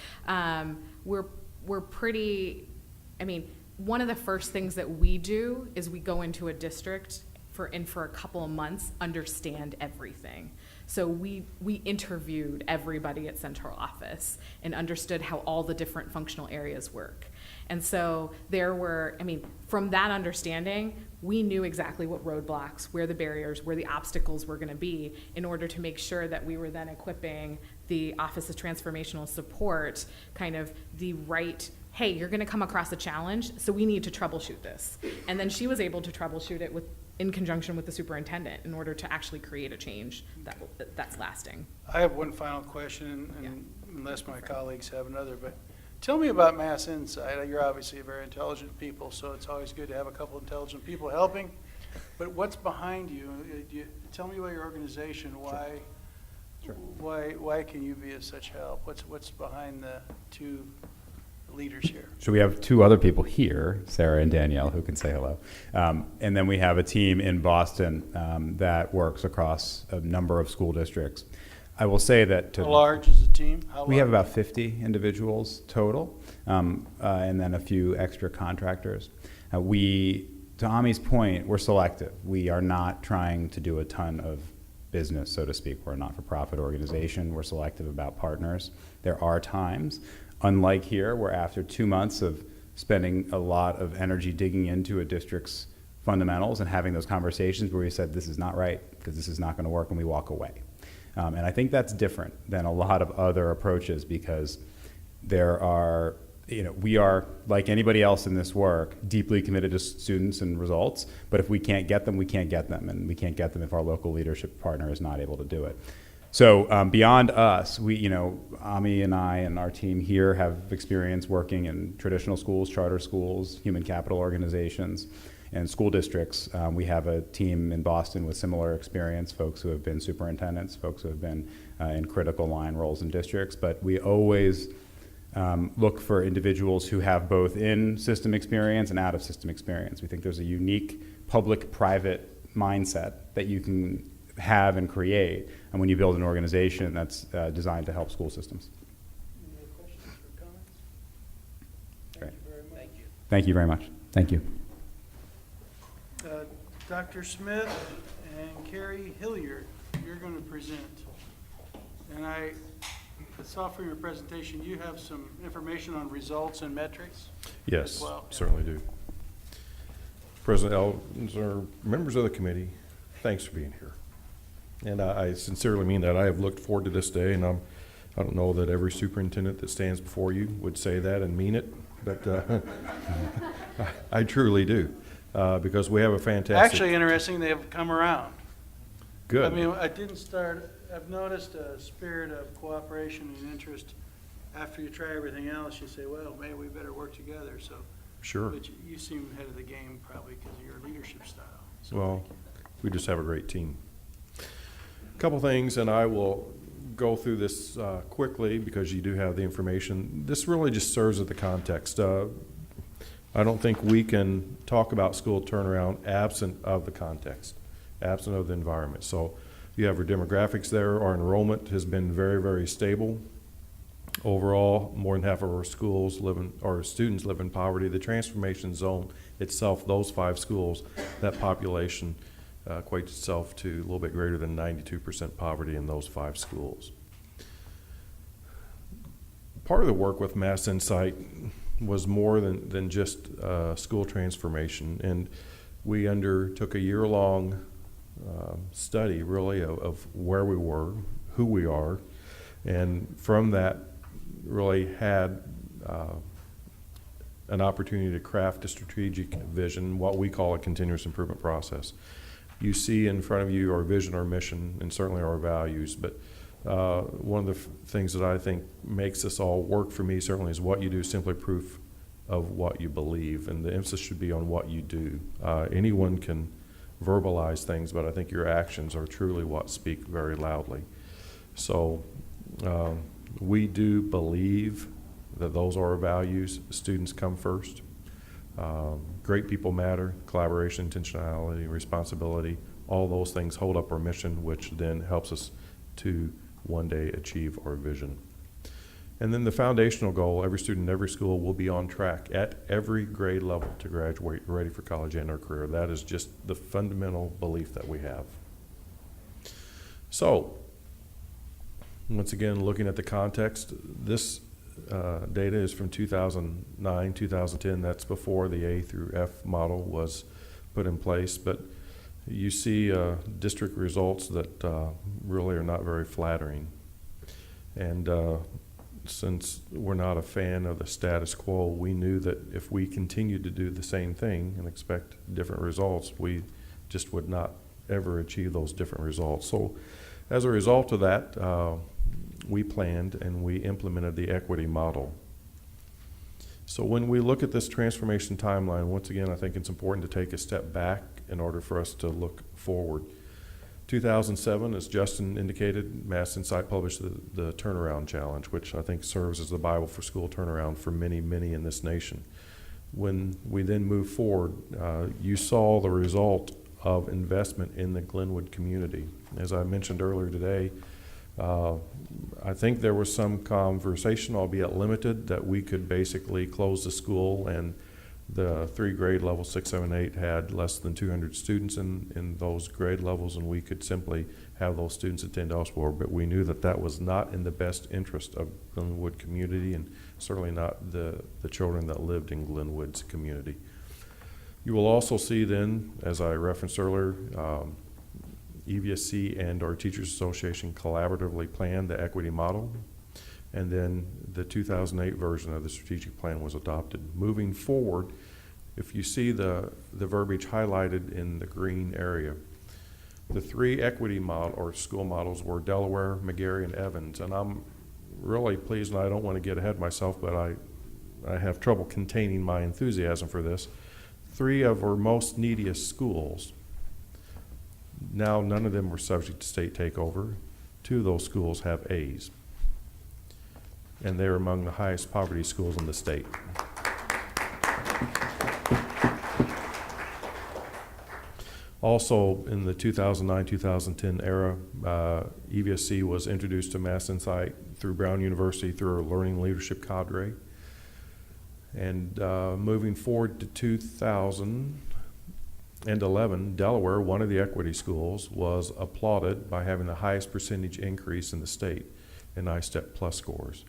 We're pretty. I mean, one of the first things that we do is we go into a district for a couple of months, understand everything. So we interviewed everybody at central office and understood how all the different functional areas work. And so from that understanding, we knew exactly what roadblocks, where the barriers, where the obstacles were gonna be in order to make sure that we were then equipping the Office of Transformational Support kind of the right, hey, you're gonna come across a challenge, so we need to troubleshoot this. And then she was able to troubleshoot it in conjunction with the superintendent in order to actually create a change that's lasting. I have one final question, and unless my colleagues have another, but tell me about Mass Insight. You're obviously very intelligent people, so it's always good to have a couple intelligent people helping. But what's behind you? Tell me about your organization. Why? Sure. Why can you be of such help? What's behind the two leaders here? So we have two other people here, Sarah and Danielle, who can say hello. And then we have a team in Boston that works across a number of school districts. I will say that How large is the team? we have about 50 individuals total, and then a few extra contractors. To Ami's point, we're selective. We are not trying to do a ton of business, so to speak. We're a not-for-profit organization. We're selective about partners. There are times, unlike here, where after 2 months of spending a lot of energy digging into a district's fundamentals and having those conversations where we said, this is not right, because this is not going to work, and we walk away. And I think that's different than a lot of other approaches, because there are, we are, like anybody else in this work, deeply committed to students and results, but if we can't get them, we can't get them, and we can't get them if our local leadership partner is not able to do it. So beyond us, Ami and I and our team here have experience working in traditional schools, charter schools, human capital organizations, and school districts. We have a team in Boston with similar experience, folks who have been superintendents, folks who have been in critical line roles in districts, but we always look for individuals who have both in-system experience and out-of-system experience. We think there's a unique public-private mindset that you can have and create, and when you build an organization that's designed to help school systems. Any other questions or comments? Great. Thank you very much. Thank you very much. Thank you. Dr. Smith and Carrie Hilliard, you're going to present. And I saw from your presentation, you have some information on results and metrics? Yes, as well? certainly do. President Elkins, or members of the committee, thanks for being here. And I sincerely mean that. I have looked forward to this day, and I don't know that every superintendent that stands before you would say that and mean it, but I truly do, because we have a fantastic. Actually, interesting, they have come around. Good. I mean, I've noticed a spirit of cooperation and interest. After you try everything else, you say, well, maybe we better work together, so. Sure. But you seem ahead of the game probably because of your leadership style. So Well, thank you. we just have a great team. Couple things, and I will go through this quickly because you do have the information. This really just serves as the context. I don't think we can talk about school turnaround absent of the context, absent of the environment. So you have our demographics there. Our enrollment has been very, very stable. Overall, more than half of our schools students live in poverty. The transformation zone itself, those 5 schools, that population equates itself to a little bit greater than 92% poverty in those 5 schools. Part of the work with Mass Insight was more than just school transformation, and we undertook a year-long study, really, of where we were, who we are, and from that really had an opportunity to craft a strategic vision, what we call a continuous improvement process. You see in front of you our vision, our mission, and certainly our values, but one of the things that I think makes this all work for me certainly is what you do is simply proof of what you believe, and the emphasis should be on what you do. Anyone can verbalize things, but I think your actions are truly what speak very loudly. So we do believe that those are our values. Students come first. Great people matter, collaboration, intentionality, responsibility, all those things hold up our mission, which then helps us to one day achieve our vision. And then the foundational goal, every student in every school will be on track at every grade level to graduate ready for college and or career. That is just the fundamental belief that we have. So, once again, looking at the context, this data is from 2009, 2010. That's before the A through F model was put in place. But you see district results that really are not very flattering. And since we're not a fan of the status quo, we knew that if we continued to do the same thing and expect different results, we just would not ever achieve those different results. So as a result of that, we planned and we implemented the equity model. So when we look at this transformation timeline, once again, I think it's important to take a step back in order for us to look forward. 2007, as Justin indicated, Mass Insight published the Turnaround Challenge, which I think serves as the Bible for school turnaround for many, many in this nation. When we then moved forward, you saw the result of investment in the Glenwood community. As I mentioned earlier today, I think there was some conversation, albeit limited, that we could basically close the school, and the 3 grade levels, 6, 7, 8, had less than 200 students in those grade levels, and we could simply have those students attend elsewhere. But we knew that that was not in the best interest of Glenwood community, and certainly not the children that lived in Glenwood's community. You will also see then, as I referenced earlier, EVSC and our Teachers Association collaboratively planned the equity model, and then the 2008 version of the strategic plan was adopted. Moving forward, if you see the verbiage highlighted in the green area, the 3 equity model or school models were Delaware, McGarry, and Evans, and I'm really pleased, and I don't want to get ahead of myself, but I have trouble containing my enthusiasm for this. 3 of our most neediest schools, now none of them were subject to state takeover. 2 of those schools have A's, and they're among the highest poverty schools in the state. Also, in the 2009-2010 era, EVSC was introduced to Mass Insight through Brown University through our Learning Leadership Cadre. And moving forward to 2011, Delaware, one of the equity schools, was applauded by having the highest percentage increase in the state. and ISTEP Plus scores.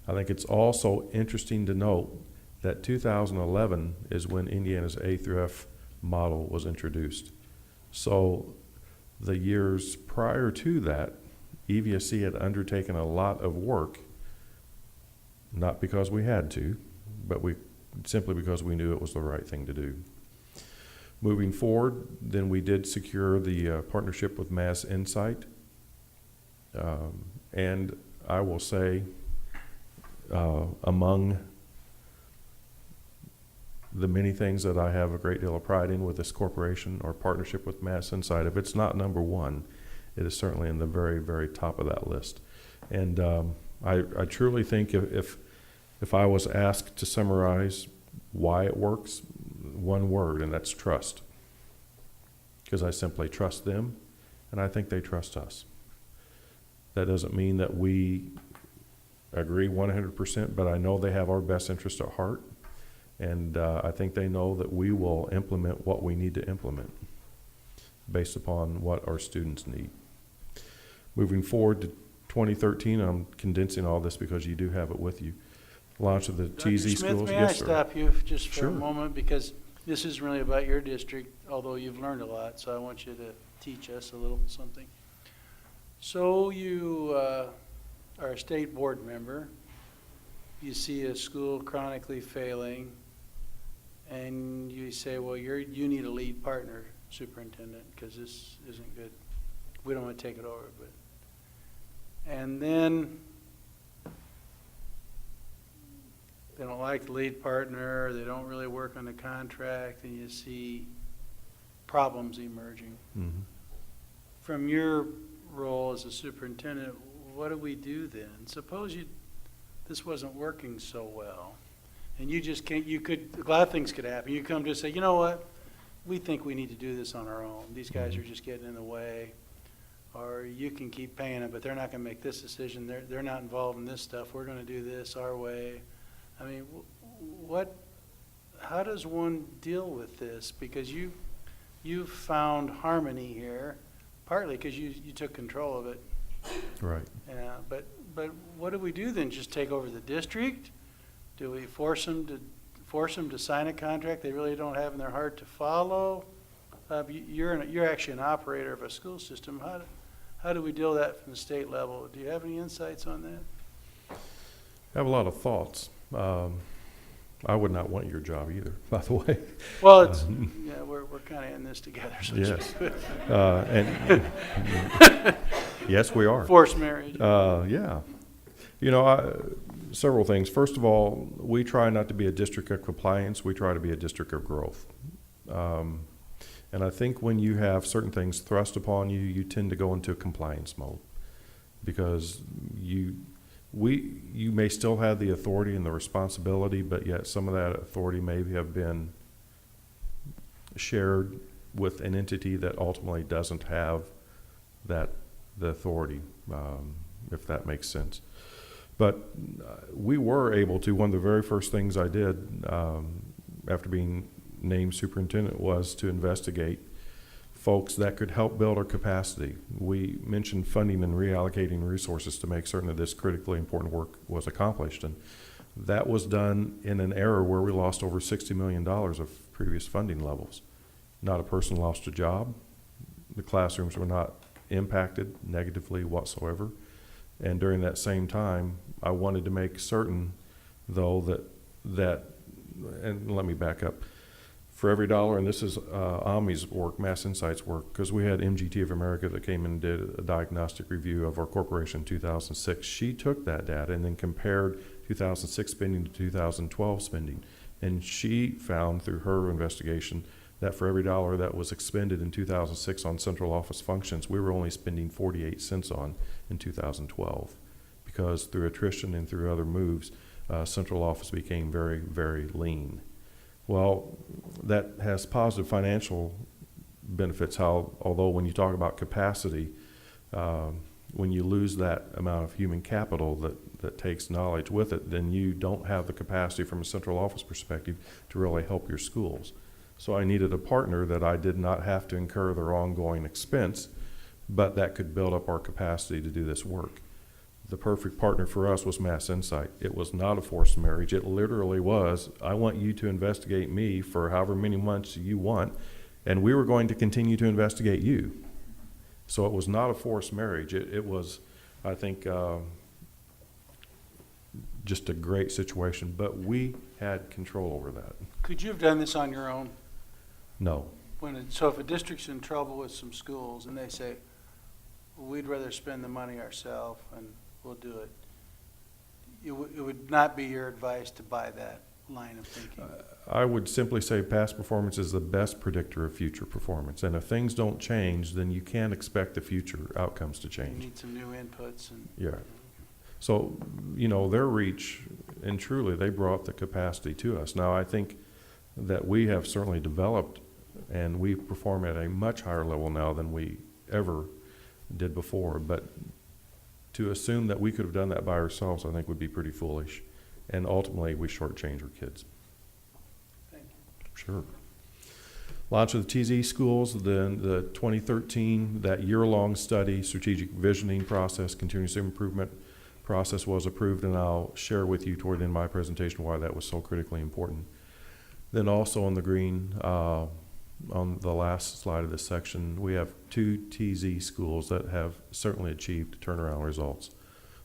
I think it's also interesting to note that 2011 is when Indiana's A through F model was introduced. So the years prior to that, EVSC had undertaken a lot of work, not because we had to, but simply because we knew it was the right thing to do. Moving forward, then we did secure the partnership with Mass Insight. And I will say, among the many things that I have a great deal of pride in with this corporation or partnership with Mass Insight, if it's not number one, it is certainly in the very, very top of that list. And I truly think if I was asked to summarize why it works, one word, and that's trust. Because I simply trust them, and I think they trust us. That doesn't mean that we agree 100%, but I know they have our best interest at heart, and I think they know that we will implement what we need to implement based upon what our students need. Moving forward to 2013, I'm condensing all this because you do have it with you. Launch of the Dr. TZ Smith, schools. may I Yes, sir. stop you just for Sure. a moment, because this isn't really about your district, although you've learned a lot, so I want you to teach us a little something. So you are a state board member, you see a school chronically failing, and you say, well, you need a lead partner, superintendent, because this isn't good. We don't want to take it over, but. And then they don't like the lead partner, they don't really work on the contract, and you see problems emerging. Mhm. From your role as a superintendent, what do we do then? Suppose this wasn't working so well, and you just can't, a lot of things could happen. You come to say, you know what, we think we need to do this on our own. These guys are just getting in the way. Or you can keep paying them, but they're not going to make this decision. They're not involved in this stuff. We're going to do this our way. I mean, how does one deal with this? Because you've found harmony here, partly because you took control of it. Right. But what do we do then? Just take over the district? Do we force them to sign a contract they really don't have in their heart to follow? You're actually an operator of a school system. How do we deal with that from the state level? Do you have any insights on that? I have a lot of thoughts. I would not want your job either, by the way. Well, yeah, we're kind of in this together. So Yes. it's And yes, we are. forced marriage. Yeah. You know, several things. First of all, we try not to be a district of compliance. We try to be a district of growth. And I think when you have certain things thrust upon you, you tend to go into compliance mode because you may still have the authority and the responsibility, but yet some of that authority may have been shared with an entity that ultimately doesn't have the authority, if that makes sense. But we were able to, one of the very first things I did after being named superintendent was to investigate folks that could help build our capacity. We mentioned funding and reallocating resources to make certain that this critically important work was accomplished. And that was done in an era where we lost over $60 million of previous funding levels. Not a person lost a job. The classrooms were not impacted negatively whatsoever. And during that same time, I wanted to make certain, though, that and let me back up. For every dollar, and this is AMI's work, Mass Insight's work, because we had MGT of America that came and did a diagnostic review of our corporation in 2006. She took that data and then compared 2006 spending to 2012 spending. And she found through her investigation that for every dollar that was expended in 2006 on central office functions, we were only spending 48 cents on in 2012. Because through attrition and through other moves, central office became very, very lean. Well, that has positive financial benefits, although when you talk about capacity, when you lose that amount of human capital that takes knowledge with it, then you don't have the capacity from a central office perspective to really help your schools. So I needed a partner that I did not have to incur their ongoing expense, but that could build up our capacity to do this work. the perfect partner for us was Mass Insight. It was not a forced marriage. It literally was, I want you to investigate me for however many months you want, and we were going to continue to investigate you. So it was not a forced marriage. It was, I think, just a great situation, but we had control over that. Could you have done this on your own? No. So if a district's in trouble with some schools and they say, we'd rather spend the money ourselves and we'll do it, it would not be your advice to buy that line of thinking? I would simply say past performance is the best predictor of future performance. And if things don't change, then you can't expect the future outcomes to You change. need some new inputs and. Yeah. So, their reach, and truly, they brought the capacity to us. Now, I think that we have certainly developed, and we perform at a much higher level now than we ever did before. But to assume that we could have done that by ourselves, I think would be pretty foolish. And ultimately, we shortchange our kids. Thank you. Sure. Launch of the TZ schools, then the 2013, that year-long study, strategic visioning process, continuous improvement process was approved, and I'll share with you toward the end of my presentation why that was so critically important. Then also on the green, on the last slide of this section, we have 2 TZ schools that have certainly achieved turnaround results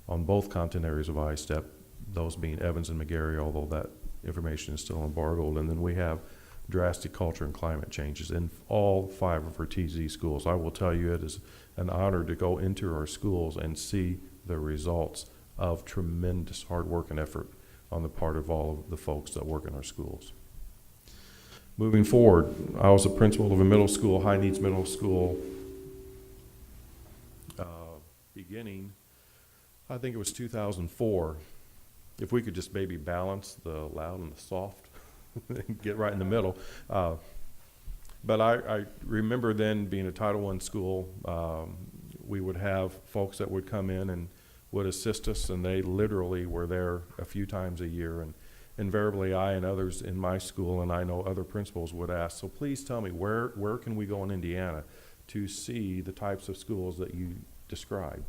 on both content areas of ISTEP, those being Evans and McGarry, although that information is still embargoed. And then we have drastic culture and climate changes in all 5 of our TZ schools. I will tell you, it is an honor to go into our schools and see the results of tremendous hard work and effort on the part of all of the folks that work in our schools. Moving forward, I was a principal of a middle school, high needs middle school, beginning, I think it was 2004. If we could just maybe balance the loud and the soft, get right in the middle. But I remember then being a Title I school, we would have folks that would come in and would assist us, and they literally were there a few times a year. And invariably, I and others in my school, and I know other principals, would ask, so please tell me, where can we go in Indiana to see the types of schools that you described?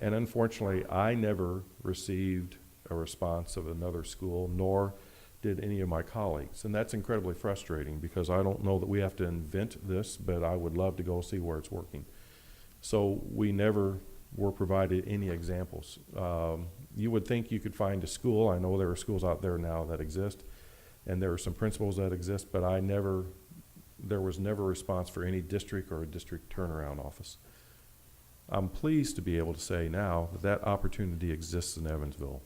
And unfortunately, I never received a response of another school, nor did any of my colleagues. And that's incredibly frustrating, because I don't know that we have to invent this, but I would love to go see where it's working. So we never were provided any examples. You would think you could find a school. I know there are schools out there now that exist, and there are some principals that exist, but there was never a response for any district or a district turnaround office. I'm pleased to be able to say now that that opportunity exists in Evansville.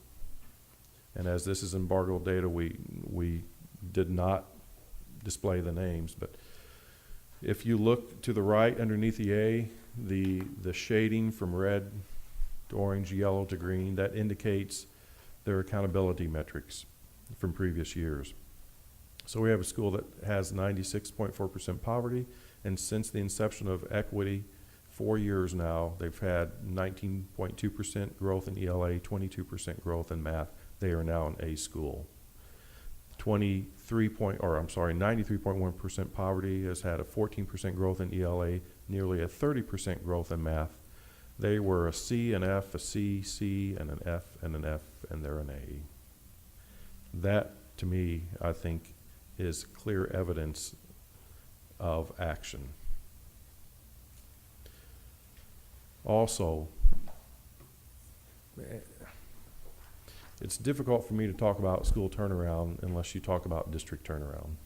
And as this is embargoed data, we did not display the names, but if you look to the right underneath the A, the shading from red to orange, yellow to green, that indicates their accountability metrics from previous years. So we have a school that has 96.4% poverty, and since the inception of equity, 4 years now, they've had 19.2% growth in ELA, 22% growth in math. They are now an A school. 93.1% poverty has had a 14% growth in ELA, nearly a 30% growth in math. They were a C, an F, a C, C, and an F, and they're an A. That, to me, I think, is clear evidence of action. Also, it's difficult for me to talk about school turnaround unless you talk about district turnaround.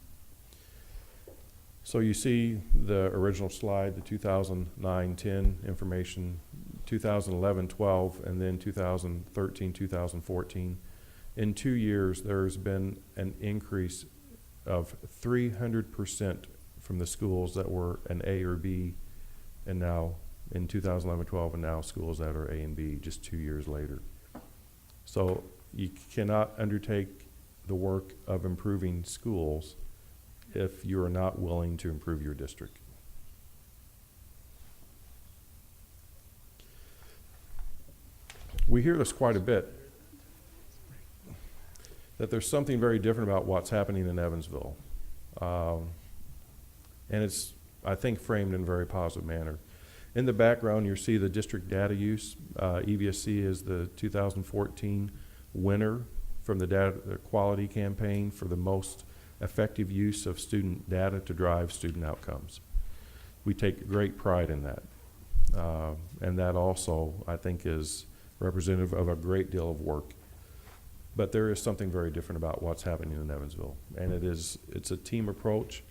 So you see the original slide, the 2009-10 information, 2011-12, and then 2013-2014. In 2 years, there's been an increase of 300% from the schools that were an A or B, and now in 2011-12, and now schools that are A and B just 2 years later. So you cannot undertake the work of improving schools if you are not willing to improve your district. We hear this quite a bit, that there's something very different about what's happening in Evansville. And it's, I think, framed in a very positive manner. In the background, you see the district data use. EVSC is the 2014 winner from the data quality campaign for the most effective use of student data to drive student outcomes. We take great pride in that. And that also, I think, is representative of a great deal of work. But there is something very different about what's happening in Evansville. And it's a team approach.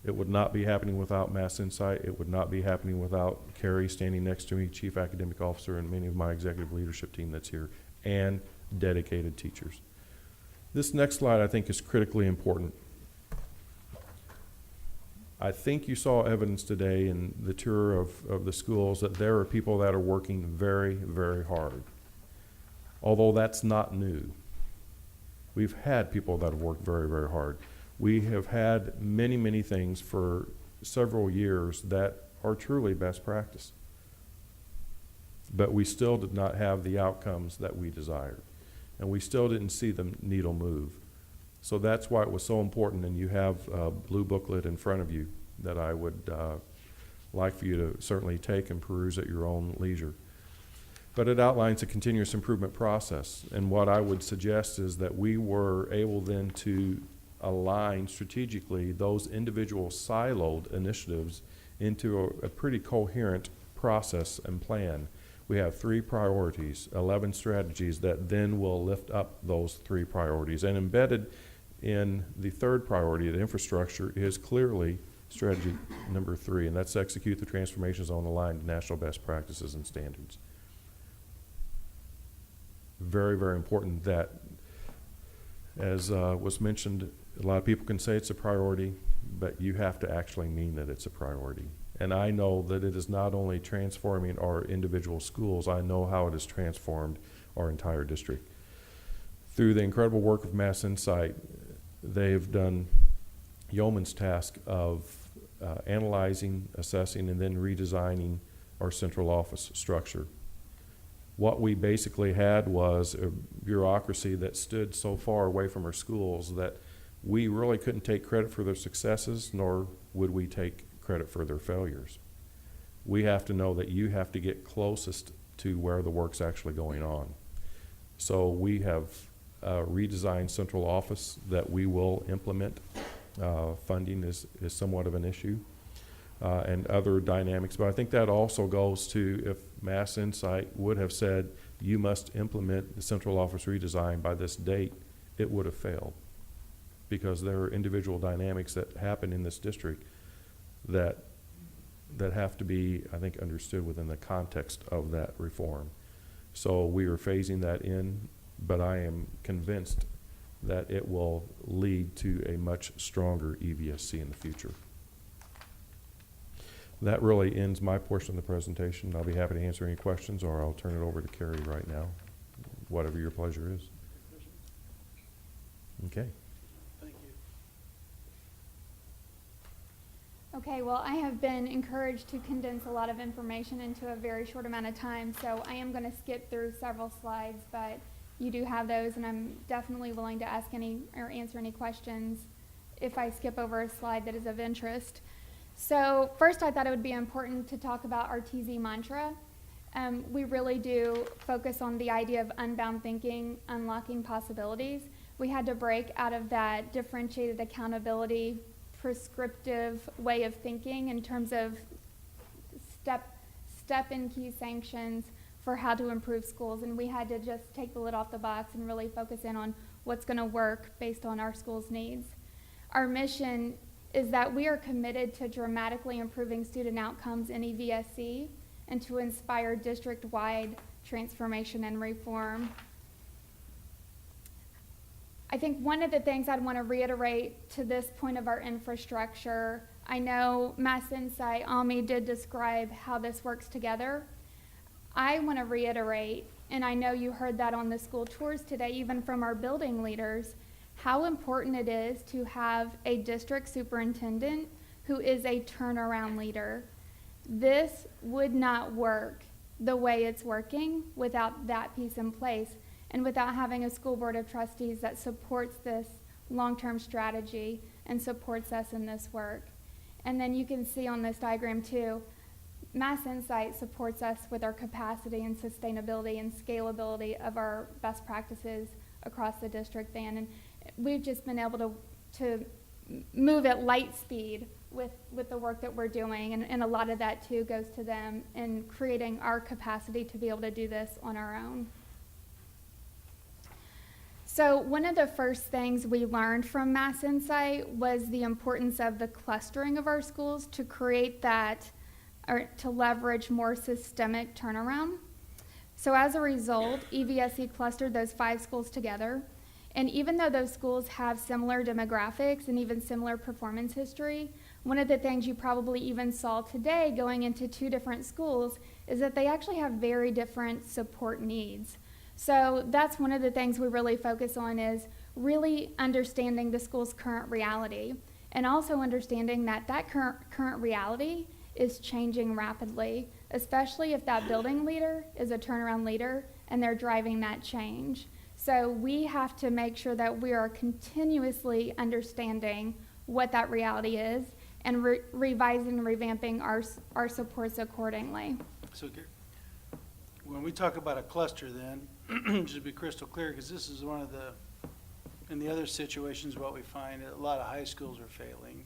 It would not be happening without Mass Insight. It would not be happening without Carrie standing next to me, Chief Academic Officer, and many of my executive leadership team that's here, and dedicated teachers. This next slide, I think, is critically important. I think you saw evidence today in the tour of the schools that there are people that are working very, very hard. Although that's not new. We've had people that have worked very, very hard. We have had many, many things for several years that are truly best practice. But we still did not have the outcomes that we desired. And we still didn't see the needle move. So that's why it was so important, and you have a blue booklet in front of you that I would like for you to certainly take and peruse at your own leisure. But it outlines a continuous improvement process, and what I would suggest is that we were able then to align strategically those individual siloed initiatives into a pretty coherent process and plan. We have 3 priorities, 11 strategies that then will lift up those 3 priorities. And embedded in the 3rd priority, the infrastructure, is clearly strategy number 3, and that's execute the transformation zone aligned to national best practices and standards. Very, very important that, as was mentioned, a lot of people can say it's a priority, but you have to actually mean that it's a priority. And I know that it is not only transforming our individual schools, I know how it has transformed our entire district. Through the incredible work of Mass Insight, they've done yeoman's task of analyzing, assessing, and then redesigning our central office structure. What we basically had was a bureaucracy that stood so far away from our schools that we really couldn't take credit for their successes, nor would we take credit for their failures. We have to know that you have to get closest to where the work's actually going on. So we have redesigned central office that we will implement. Funding is somewhat of an issue, and other dynamics. But I think that also goes to, if Mass Insight would have said, you must implement the central office redesign by this date, it would have failed. Because there are individual dynamics that happen in this district that have to be, I think, understood within the context of that reform. So we are phasing that in, but I am convinced that it will lead to a much stronger EVSC in the future. That really ends my portion of the presentation. I'll be happy to answer any questions, or I'll turn it over to Carrie right now, whatever your pleasure is. Okay. Thank you. Okay, well, I have been encouraged to condense a lot of information into a very short amount of time, so I am going to skip through several slides, but you do have those, and I'm definitely willing to ask any or answer any questions if I skip over a slide that is of interest. So first, I thought it would be important to talk about our TZ mantra. We really do focus on the idea of unbound thinking, unlocking possibilities. We had to break out of that differentiated accountability, prescriptive way of thinking in terms of step and key sanctions for how to improve schools, and we had to just take the lid off the box and really focus in on what's going to work based on our school's needs. Our mission is that we are committed to dramatically improving student outcomes in EVSC and to inspire district-wide transformation and reform. I think one of the things I'd want to reiterate to this point of our infrastructure, I know Mass Insight, Ami did describe how this works together. I want to reiterate, and I know you heard that on the school tours today, even from our building leaders, how important it is to have a district superintendent who is a turnaround leader. This would not work the way it's working without that piece in place and without having a school board of trustees that supports this long-term strategy and supports us in this work. And then you can see on this diagram too, Mass Insight supports us with our capacity and sustainability and scalability of our best practices across the district then. And we've just been able to move at light speed with the work that we're doing. And a lot of that too goes to them in creating our capacity to be able to do this on our own. So one of the first things we learned from Mass Insight was the importance of the clustering of our schools to create that, or to leverage more systemic turnaround. So as a result, EVSC clustered those 5 schools together. And even though those schools have similar demographics and even similar performance history, one of the things you probably even saw today going into 2 different schools is that they actually have very different support needs. So that's one of the things we really focus on, is really understanding the school's current reality, and also understanding that that current reality is changing rapidly, especially if that building leader is a turnaround leader and they're driving that change. So we have to make sure that we are continuously understanding what that reality is and revising and revamping our supports accordingly. So when we talk about a cluster then, just to be crystal clear, because this is one of the, in the other situations, what we find, a lot of high schools are failing,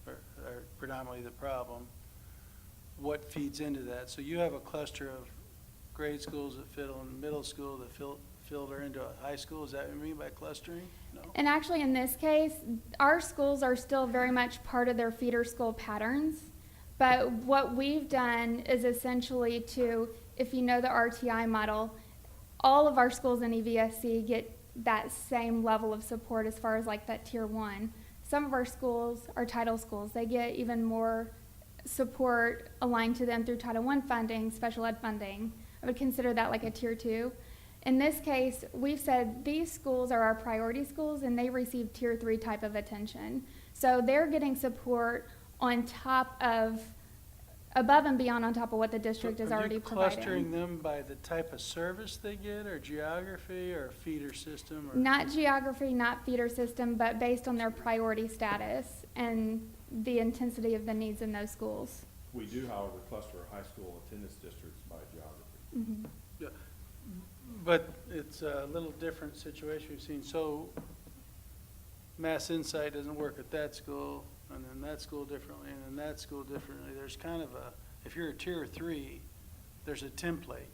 or are predominantly the problem. What feeds into that? So you have a cluster of grade schools that fit in middle school that filter into a high school. Is that what you mean by clustering? No. And actually in this case, our schools are still very much part of their feeder school patterns. But what we've done is essentially to, if you know the RTI model, all of our schools in EVSC get that same level of support as far as like that tier 1. Some of our schools are title schools. They get even more support aligned to them through Title I funding, special ed funding. I would consider that like a tier 2. In this case, we've said these schools are our priority schools and they receive tier 3 type of attention. So they're getting support on top of, above and beyond on top of what the district is already providing. Are you clustering them by the type of service they get, or geography, or feeder system? Or? Not geography, not feeder system, but based on their priority status and the intensity of the needs in those schools. We do, however, cluster our high school attendance districts by geography. Mm-hmm. Yeah. But it's a little different situation we've seen. So Mass Insight doesn't work at that school, and then that school differently, and then that school differently. There's kind of a, if you're a tier 3, there's a template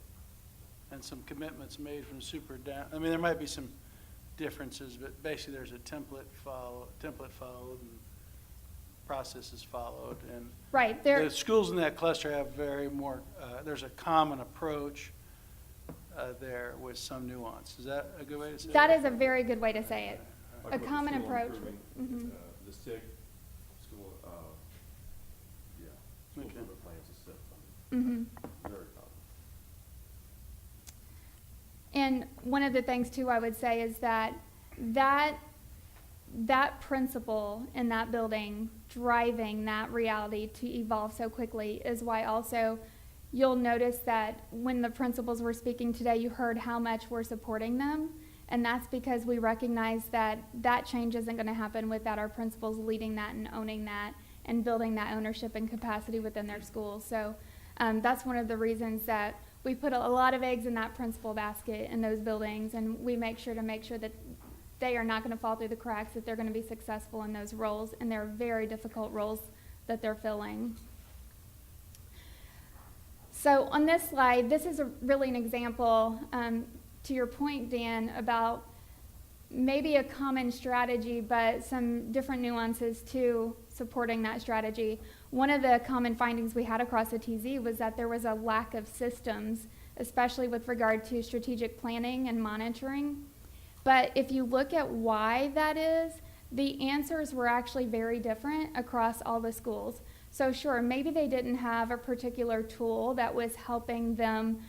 and some commitments made from super down. I mean, there might be some differences, but basically there's a template followed and processes followed. And Right. the schools in that cluster have very more, there's a common approach there with some nuance. Is that a good way to say it? That is a very good way to say it. Like A with the common school approach. improving, Mhm. The SIG school, yeah, school Okay. improvement plans is SIG Mm-hmm. very common. And one of the things too I would say is that principle in that building driving that reality to evolve so quickly is why also you'll notice that when the principals were speaking today, you heard how much we're supporting them. And that's because we recognize that that change isn't going to happen without our principals leading that and owning that and building that ownership and capacity within their schools. So that's one of the reasons that we put a lot of eggs in that principal basket in those buildings, and we make sure that they are not going to fall through the cracks, that they're going to be successful in those roles, and they're very difficult roles that they're filling. So on this slide, this is really an example, to your point, Dan, about maybe a common strategy, but some different nuances to supporting that strategy. One of the common findings we had across the TZ was that there was a lack of systems, especially with regard to strategic planning and monitoring. But if you look at why that is, the answers were actually very different across all the schools. So sure, maybe they didn't have a particular tool that was helping them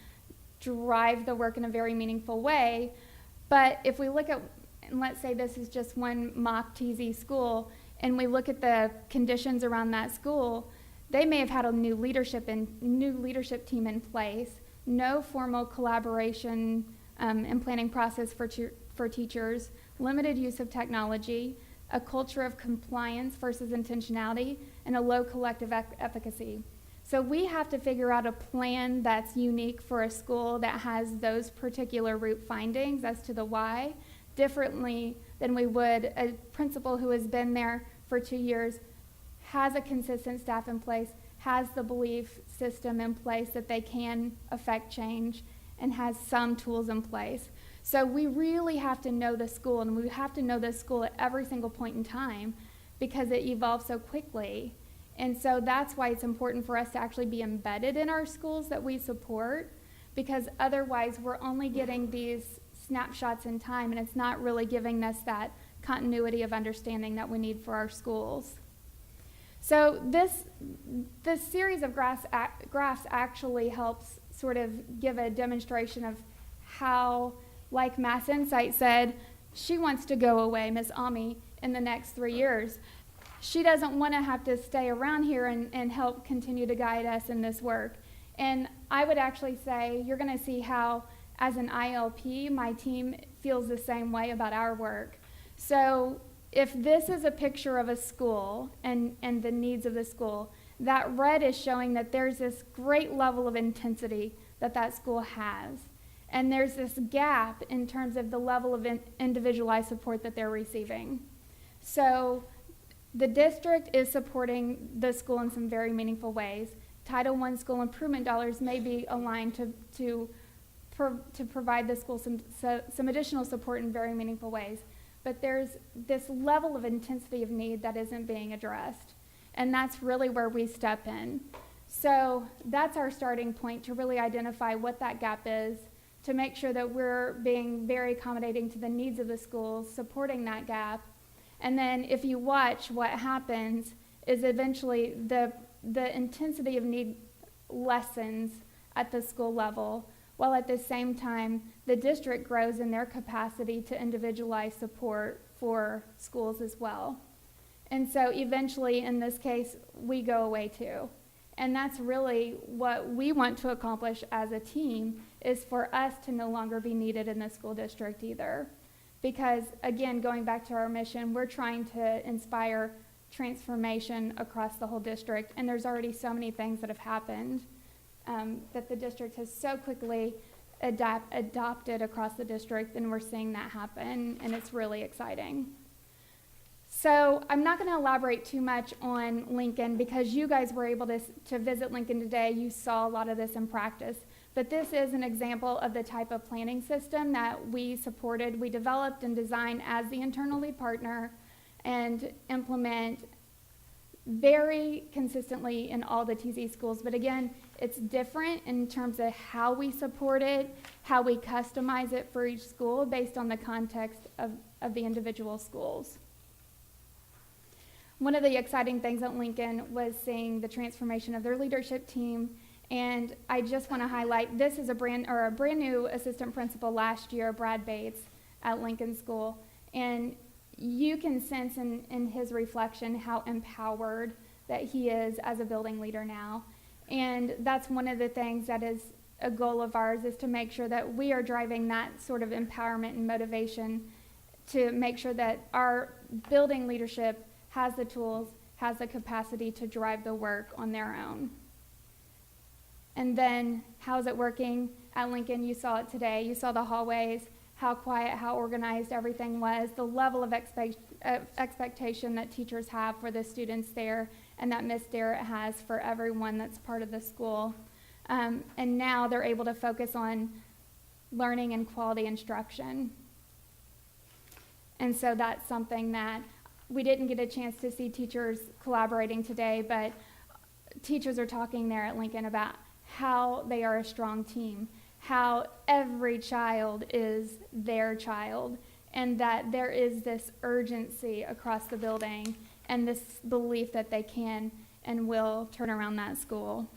drive the work in a very meaningful way. But if we look at, and let's say this is just one mock TZ school, and we look at the conditions around that school, they may have had a new leadership team in place, no formal collaboration and planning process for teachers, limited use of technology, a culture of compliance versus intentionality, and a low collective efficacy. So we have to figure out a plan that's unique for a school that has those particular root findings as to the why, differently than we would a principal who has been there for 2 years, has a consistent staff in place, has the belief system in place that they can affect change, and has some tools in place. So we really have to know the school, and we have to know the school at every single point in time because it evolves so quickly. And so that's why it's important for us to actually be embedded in our schools that we support, because otherwise we're only getting these snapshots in time, and it's not really giving us that continuity of understanding that we need for our schools. So this series of graphs actually helps sort of give a demonstration of how, like Mass Insight said, she wants to go away, Ms. Ami, in the next 3 years. She doesn't want to have to stay around here and help continue to guide us in this work. And I would actually say you're going to see how, as an ILP, my team feels the same way about our work. So if this is a picture of a school and the needs of the school, that red is showing that there's this great level of intensity that school has. And there's this gap in terms of the level of individualized support that they're receiving. So the district is supporting the school in some very meaningful ways. Title I school improvement dollars may be aligned to provide the school some additional support in very meaningful ways. But there's this level of intensity of need that isn't being addressed. And that's really where we step in. So that's our starting point to really identify what that gap is, to make sure that we're being very accommodating to the needs of the schools, supporting that gap. And then if you watch, what happens is eventually the intensity of need lessens at the school level, while at the same time the district grows in their capacity to individualize support for schools as well. And so eventually, in this case, we go away too. And that's really what we want to accomplish as a team, is for us to no longer be needed in the school district either. Because, again, going back to our mission, we're trying to inspire transformation across the whole district. And there's already so many things that have happened that the district has so quickly adopted across the district, and we're seeing that happen, and it's really exciting. So I'm not going to elaborate too much on Lincoln, because you guys were able to visit Lincoln today. You saw a lot of this in practice. But this is an example of the type of planning system that we supported. We developed and designed as the internal lead partner and implement very consistently in all the TZ schools. But again, it's different in terms of how we support it, how we customize it for each school based on the context of the individual schools. One of the exciting things at Lincoln was seeing the transformation of their leadership team. And I just want to highlight, this is a brand new assistant principal last year, Brad Bates, at Lincoln School. And you can sense in his reflection how empowered that he is as a building leader now. And that's one of the things that is a goal of ours, is to make sure that we are driving that sort of empowerment and motivation to make sure that our building leadership has the tools, has the capacity to drive the work on their own. And then, how's it working at Lincoln? You saw it today. You saw the hallways, how quiet, how organized everything was, the level of expectation that teachers have for the students there, and that Miss Darrett has for everyone that's part of the school. And now they're able to focus on learning and quality instruction. And so that's something that we didn't get a chance to see teachers collaborating today, but teachers are talking there at Lincoln about how they are a strong team, how every child is their child, and that there is this urgency across the building and this belief that they can and will turn around that school.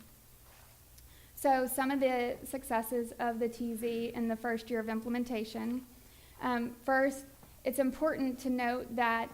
So some of the successes of the TZ in the first year of implementation. First, it's important to note that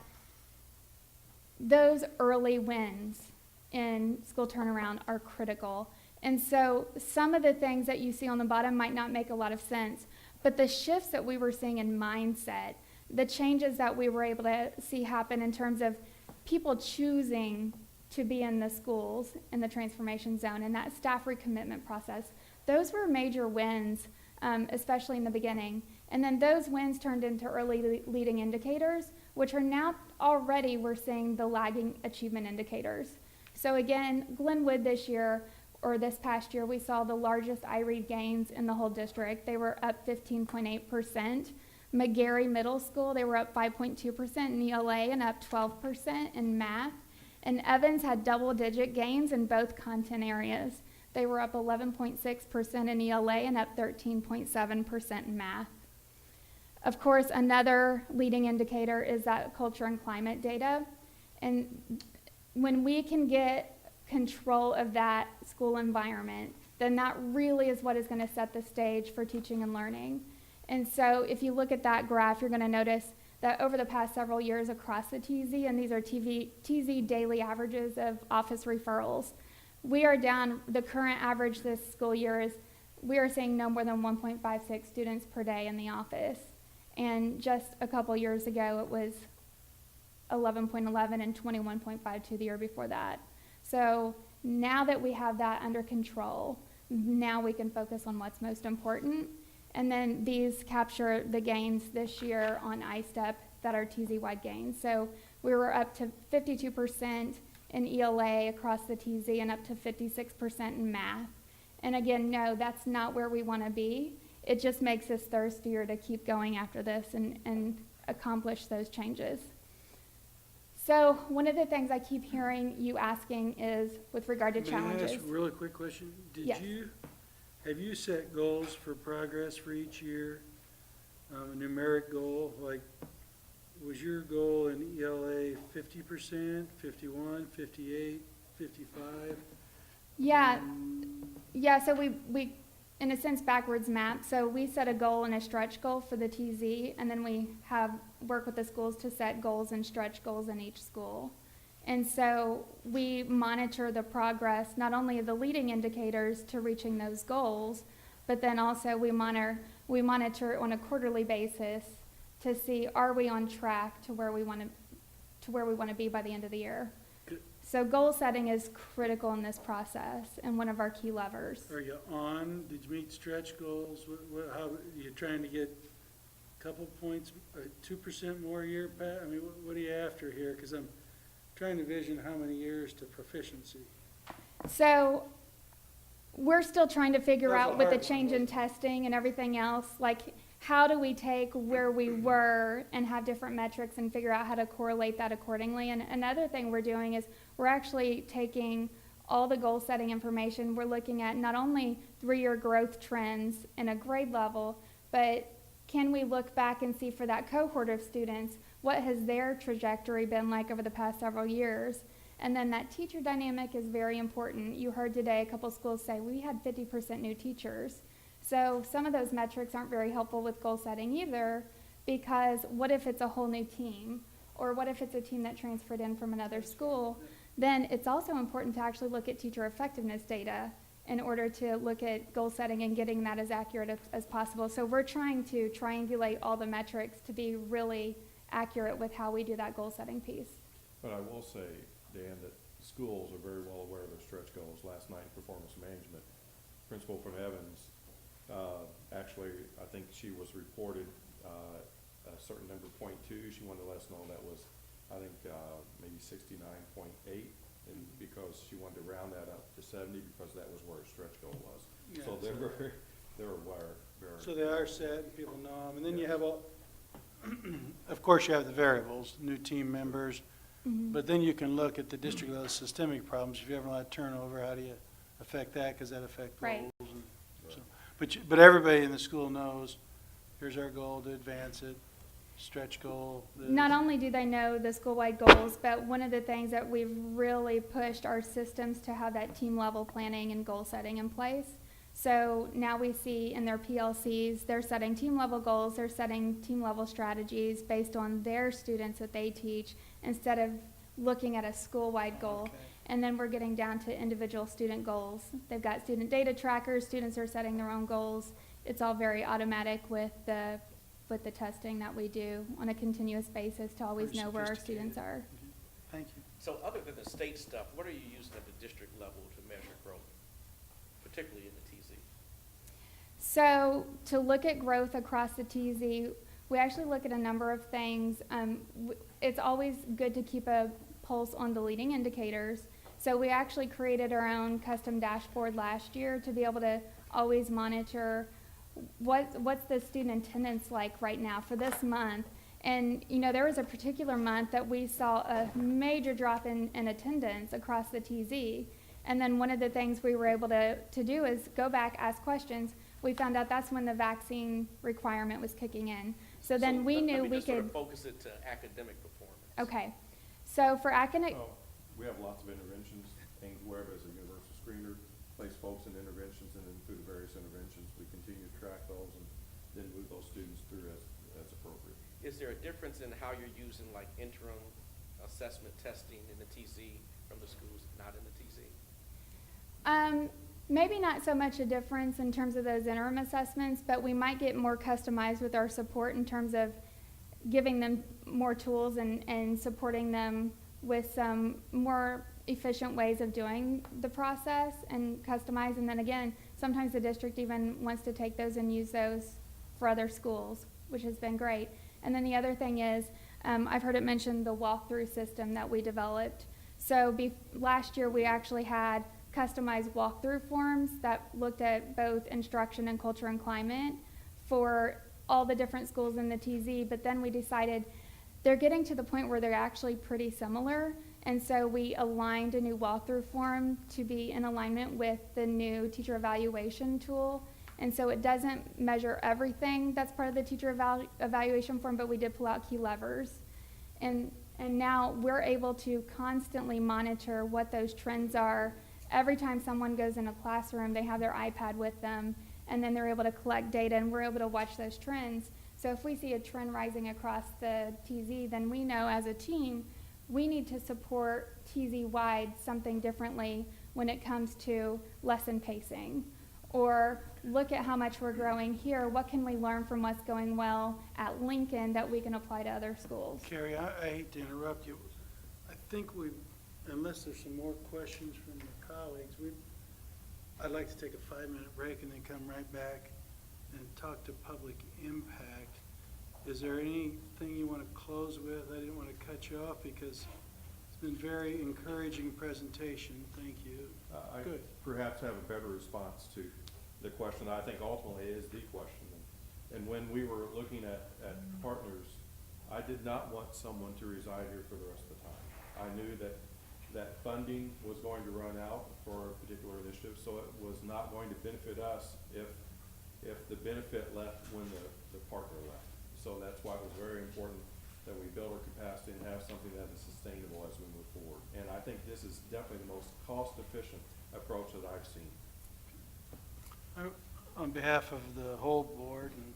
those early wins in school turnaround are critical. And so some of the things that you see on the bottom might not make a lot of sense, but the shifts that we were seeing in mindset, the changes that we were able to see happen in terms of people choosing to be in the schools in the transformation zone and that staff recommitment process. Those were major wins, especially in the beginning. And then those wins turned into early leading indicators, which are now already we're seeing the lagging achievement indicators. So again, Glenwood this year, or this past year, we saw the largest iRead gains in the whole district. They were up 15.8%. McGarry Middle School, they were up 5.2% in ELA and up 12% in math. And Evans had double-digit gains in both content areas. They were up 11.6% in ELA and up 13.7% in math. Of course, another leading indicator is that culture and climate data. And when we can get control of that school environment, then that really is what is going to set the stage for teaching and learning. And so if you look at that graph, you're going to notice that over the past several years across the TZ, and these are TZ daily averages of office referrals, we are down, the current average this school year is, we are seeing no more than 1.56 students per day in the office. And just a couple years ago, it was 11.11 and 21.52 the year before that. So now that we have that under control, now we can focus on what's most important. And then these capture the gains this year on iStep that are TZ-wide gains. So we were up to 52% in ELA across the TZ and up to 56% in math. And again, no, that's not where we want to be. It just makes us thirstier to keep going after this and accomplish those changes. So one of the things I keep hearing you asking is with regard to challenges. May I ask a really quick question? Yes. Have you set goals for progress for each year? A numeric goal, like was your goal in ELA 50%, 51, 58, 55? Yeah, so we in a sense backwards map. So we set a goal and a stretch goal for the TZ, and then we work with the schools to set goals and stretch goals in each school. And so we monitor the progress, not only of the leading indicators to reaching those goals, but then also we monitor on a quarterly basis to see, are we on track to where we want to be by the end of the year. So goal setting is critical in this process and one of our key levers. Are you on? Did you meet stretch goals? How are you trying to get a couple points, 2% more a year, Pat? I mean, what are you after here? Because I'm trying to vision how many years to proficiency. So we're still trying to figure That's out a with the hard change one. in testing and everything else, like how do we take where we were and have different metrics and figure out how to correlate that accordingly. And another thing we're doing is we're actually taking all the goal setting information. We're looking at not only 3-year growth trends in a grade level, but can we look back and see for that cohort of students, what has their trajectory been like over the past several years? And then that teacher dynamic is very important. You heard today a couple schools say we had 50% new teachers. So some of those metrics aren't very helpful with goal setting either, because what if it's a whole new team? Or what if it's a team that transferred in from another school? Then it's also important to actually look at teacher effectiveness data in order to look at goal setting and getting that as accurate as possible. So we're trying to triangulate all the metrics to be really accurate with how we do that goal setting piece. But I will say, Dan, that schools are very well aware of their stretch goals. Last night, performance management, Principal from Evans, actually, I think she was reported a certain number, .2. She wanted to let us know that was, I think, maybe 69.8, and because she wanted to round that up to 70 because that was where her stretch goal was. Yeah, So they're aware. So they are set, and people know them. And then you have all, of course, you have the variables, new team members, but then you can look at the district level systemic problems. If you have a lot of turnover, how do you affect that? Because that affects Right. goals. And so, but everybody in the school knows, here's our goal to advance it, stretch goal. Not only do they know the school-wide goals, but one of the things that we've really pushed our systems to have that team level planning and goal setting in place. So now we see in their PLCs, they're setting team level goals, they're setting team level strategies based on their students that they teach instead of looking at a school-wide goal. Okay. And then we're getting down to individual student goals. They've got student data trackers, students are setting their own goals. It's all very automatic with the testing that we do on a continuous basis to always Very know where our sophisticated. students are. Thank you. So other than the state stuff, what are you using at the district level to measure growth, particularly in the TZ? So to look at growth across the TZ, we actually look at a number of things. It's always good to keep a pulse on the leading indicators. So we actually created our own custom dashboard last year to be able to always monitor what's the student attendance like right now for this month. And, you know, there was a particular month that we saw a major drop in attendance across the TZ. And then one of the things we were able to do is go back, ask questions. We found out that's when the vaccine requirement was kicking in. So then we knew let me we just sort could, of focus it to academic performance. okay. So for academic, Oh, we have lots of interventions. Web as a universal screener, place folks in interventions, and then through the various interventions, we continue to track those and then move those students through as appropriate. Is there a difference in how you're using like interim assessment testing in the TZ from the schools not in the TZ? maybe not so much a difference in terms of those interim assessments, but we might get more customized with our support in terms of giving them more tools and supporting them with some more efficient ways of doing the process and customize. And then again, sometimes the district even wants to take those and use those for other schools, which has been great. And then the other thing is, I've heard it mentioned the walkthrough system that we developed. So last year we actually had customized walkthrough forms that looked at both instruction and culture and climate for all the different schools in the TZ, but then we decided they're getting to the point where they're actually pretty similar, and so we aligned a new walkthrough form to be in alignment with the new teacher evaluation tool. And so it doesn't measure everything that's part of the teacher evaluation form, but we did pull out key levers. And now we're able to constantly monitor what those trends are. Every time someone goes in a classroom, they have their iPad with them, and then they're able to collect data, and we're able to watch those trends. So if we see a trend rising across the TZ, then we know as a team, we need to support TZ-wide something differently when it comes to lesson pacing. Or look at how much we're growing here. What can we learn from what's going well at Lincoln that we can apply to other schools? Carrie, I hate to interrupt you. I think unless there's some more questions from your colleagues, I'd like to take a 5-minute break and then come right back and talk to public impact. Is there anything you want to close with? I didn't want to cut you off because it's been very encouraging presentation. Thank you. I Good. perhaps have a better response to the question I think ultimately is the question. And when we were looking at partners, I did not want someone to reside here for the rest of the time. I knew that funding was going to run out for a particular initiative, so it was not going to benefit us if the benefit left when the partner left. So that's why it was very important that we build our capacity and have something that is sustainable as we move forward. And I think this is definitely the most cost-efficient approach that I've seen. On behalf of the whole board and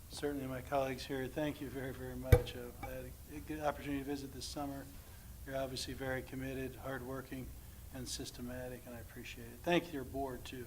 certainly my colleagues here, thank you very, very much. I had a good opportunity to visit this summer. You're obviously very committed, hardworking, and systematic, and I appreciate it. Thank your board, too.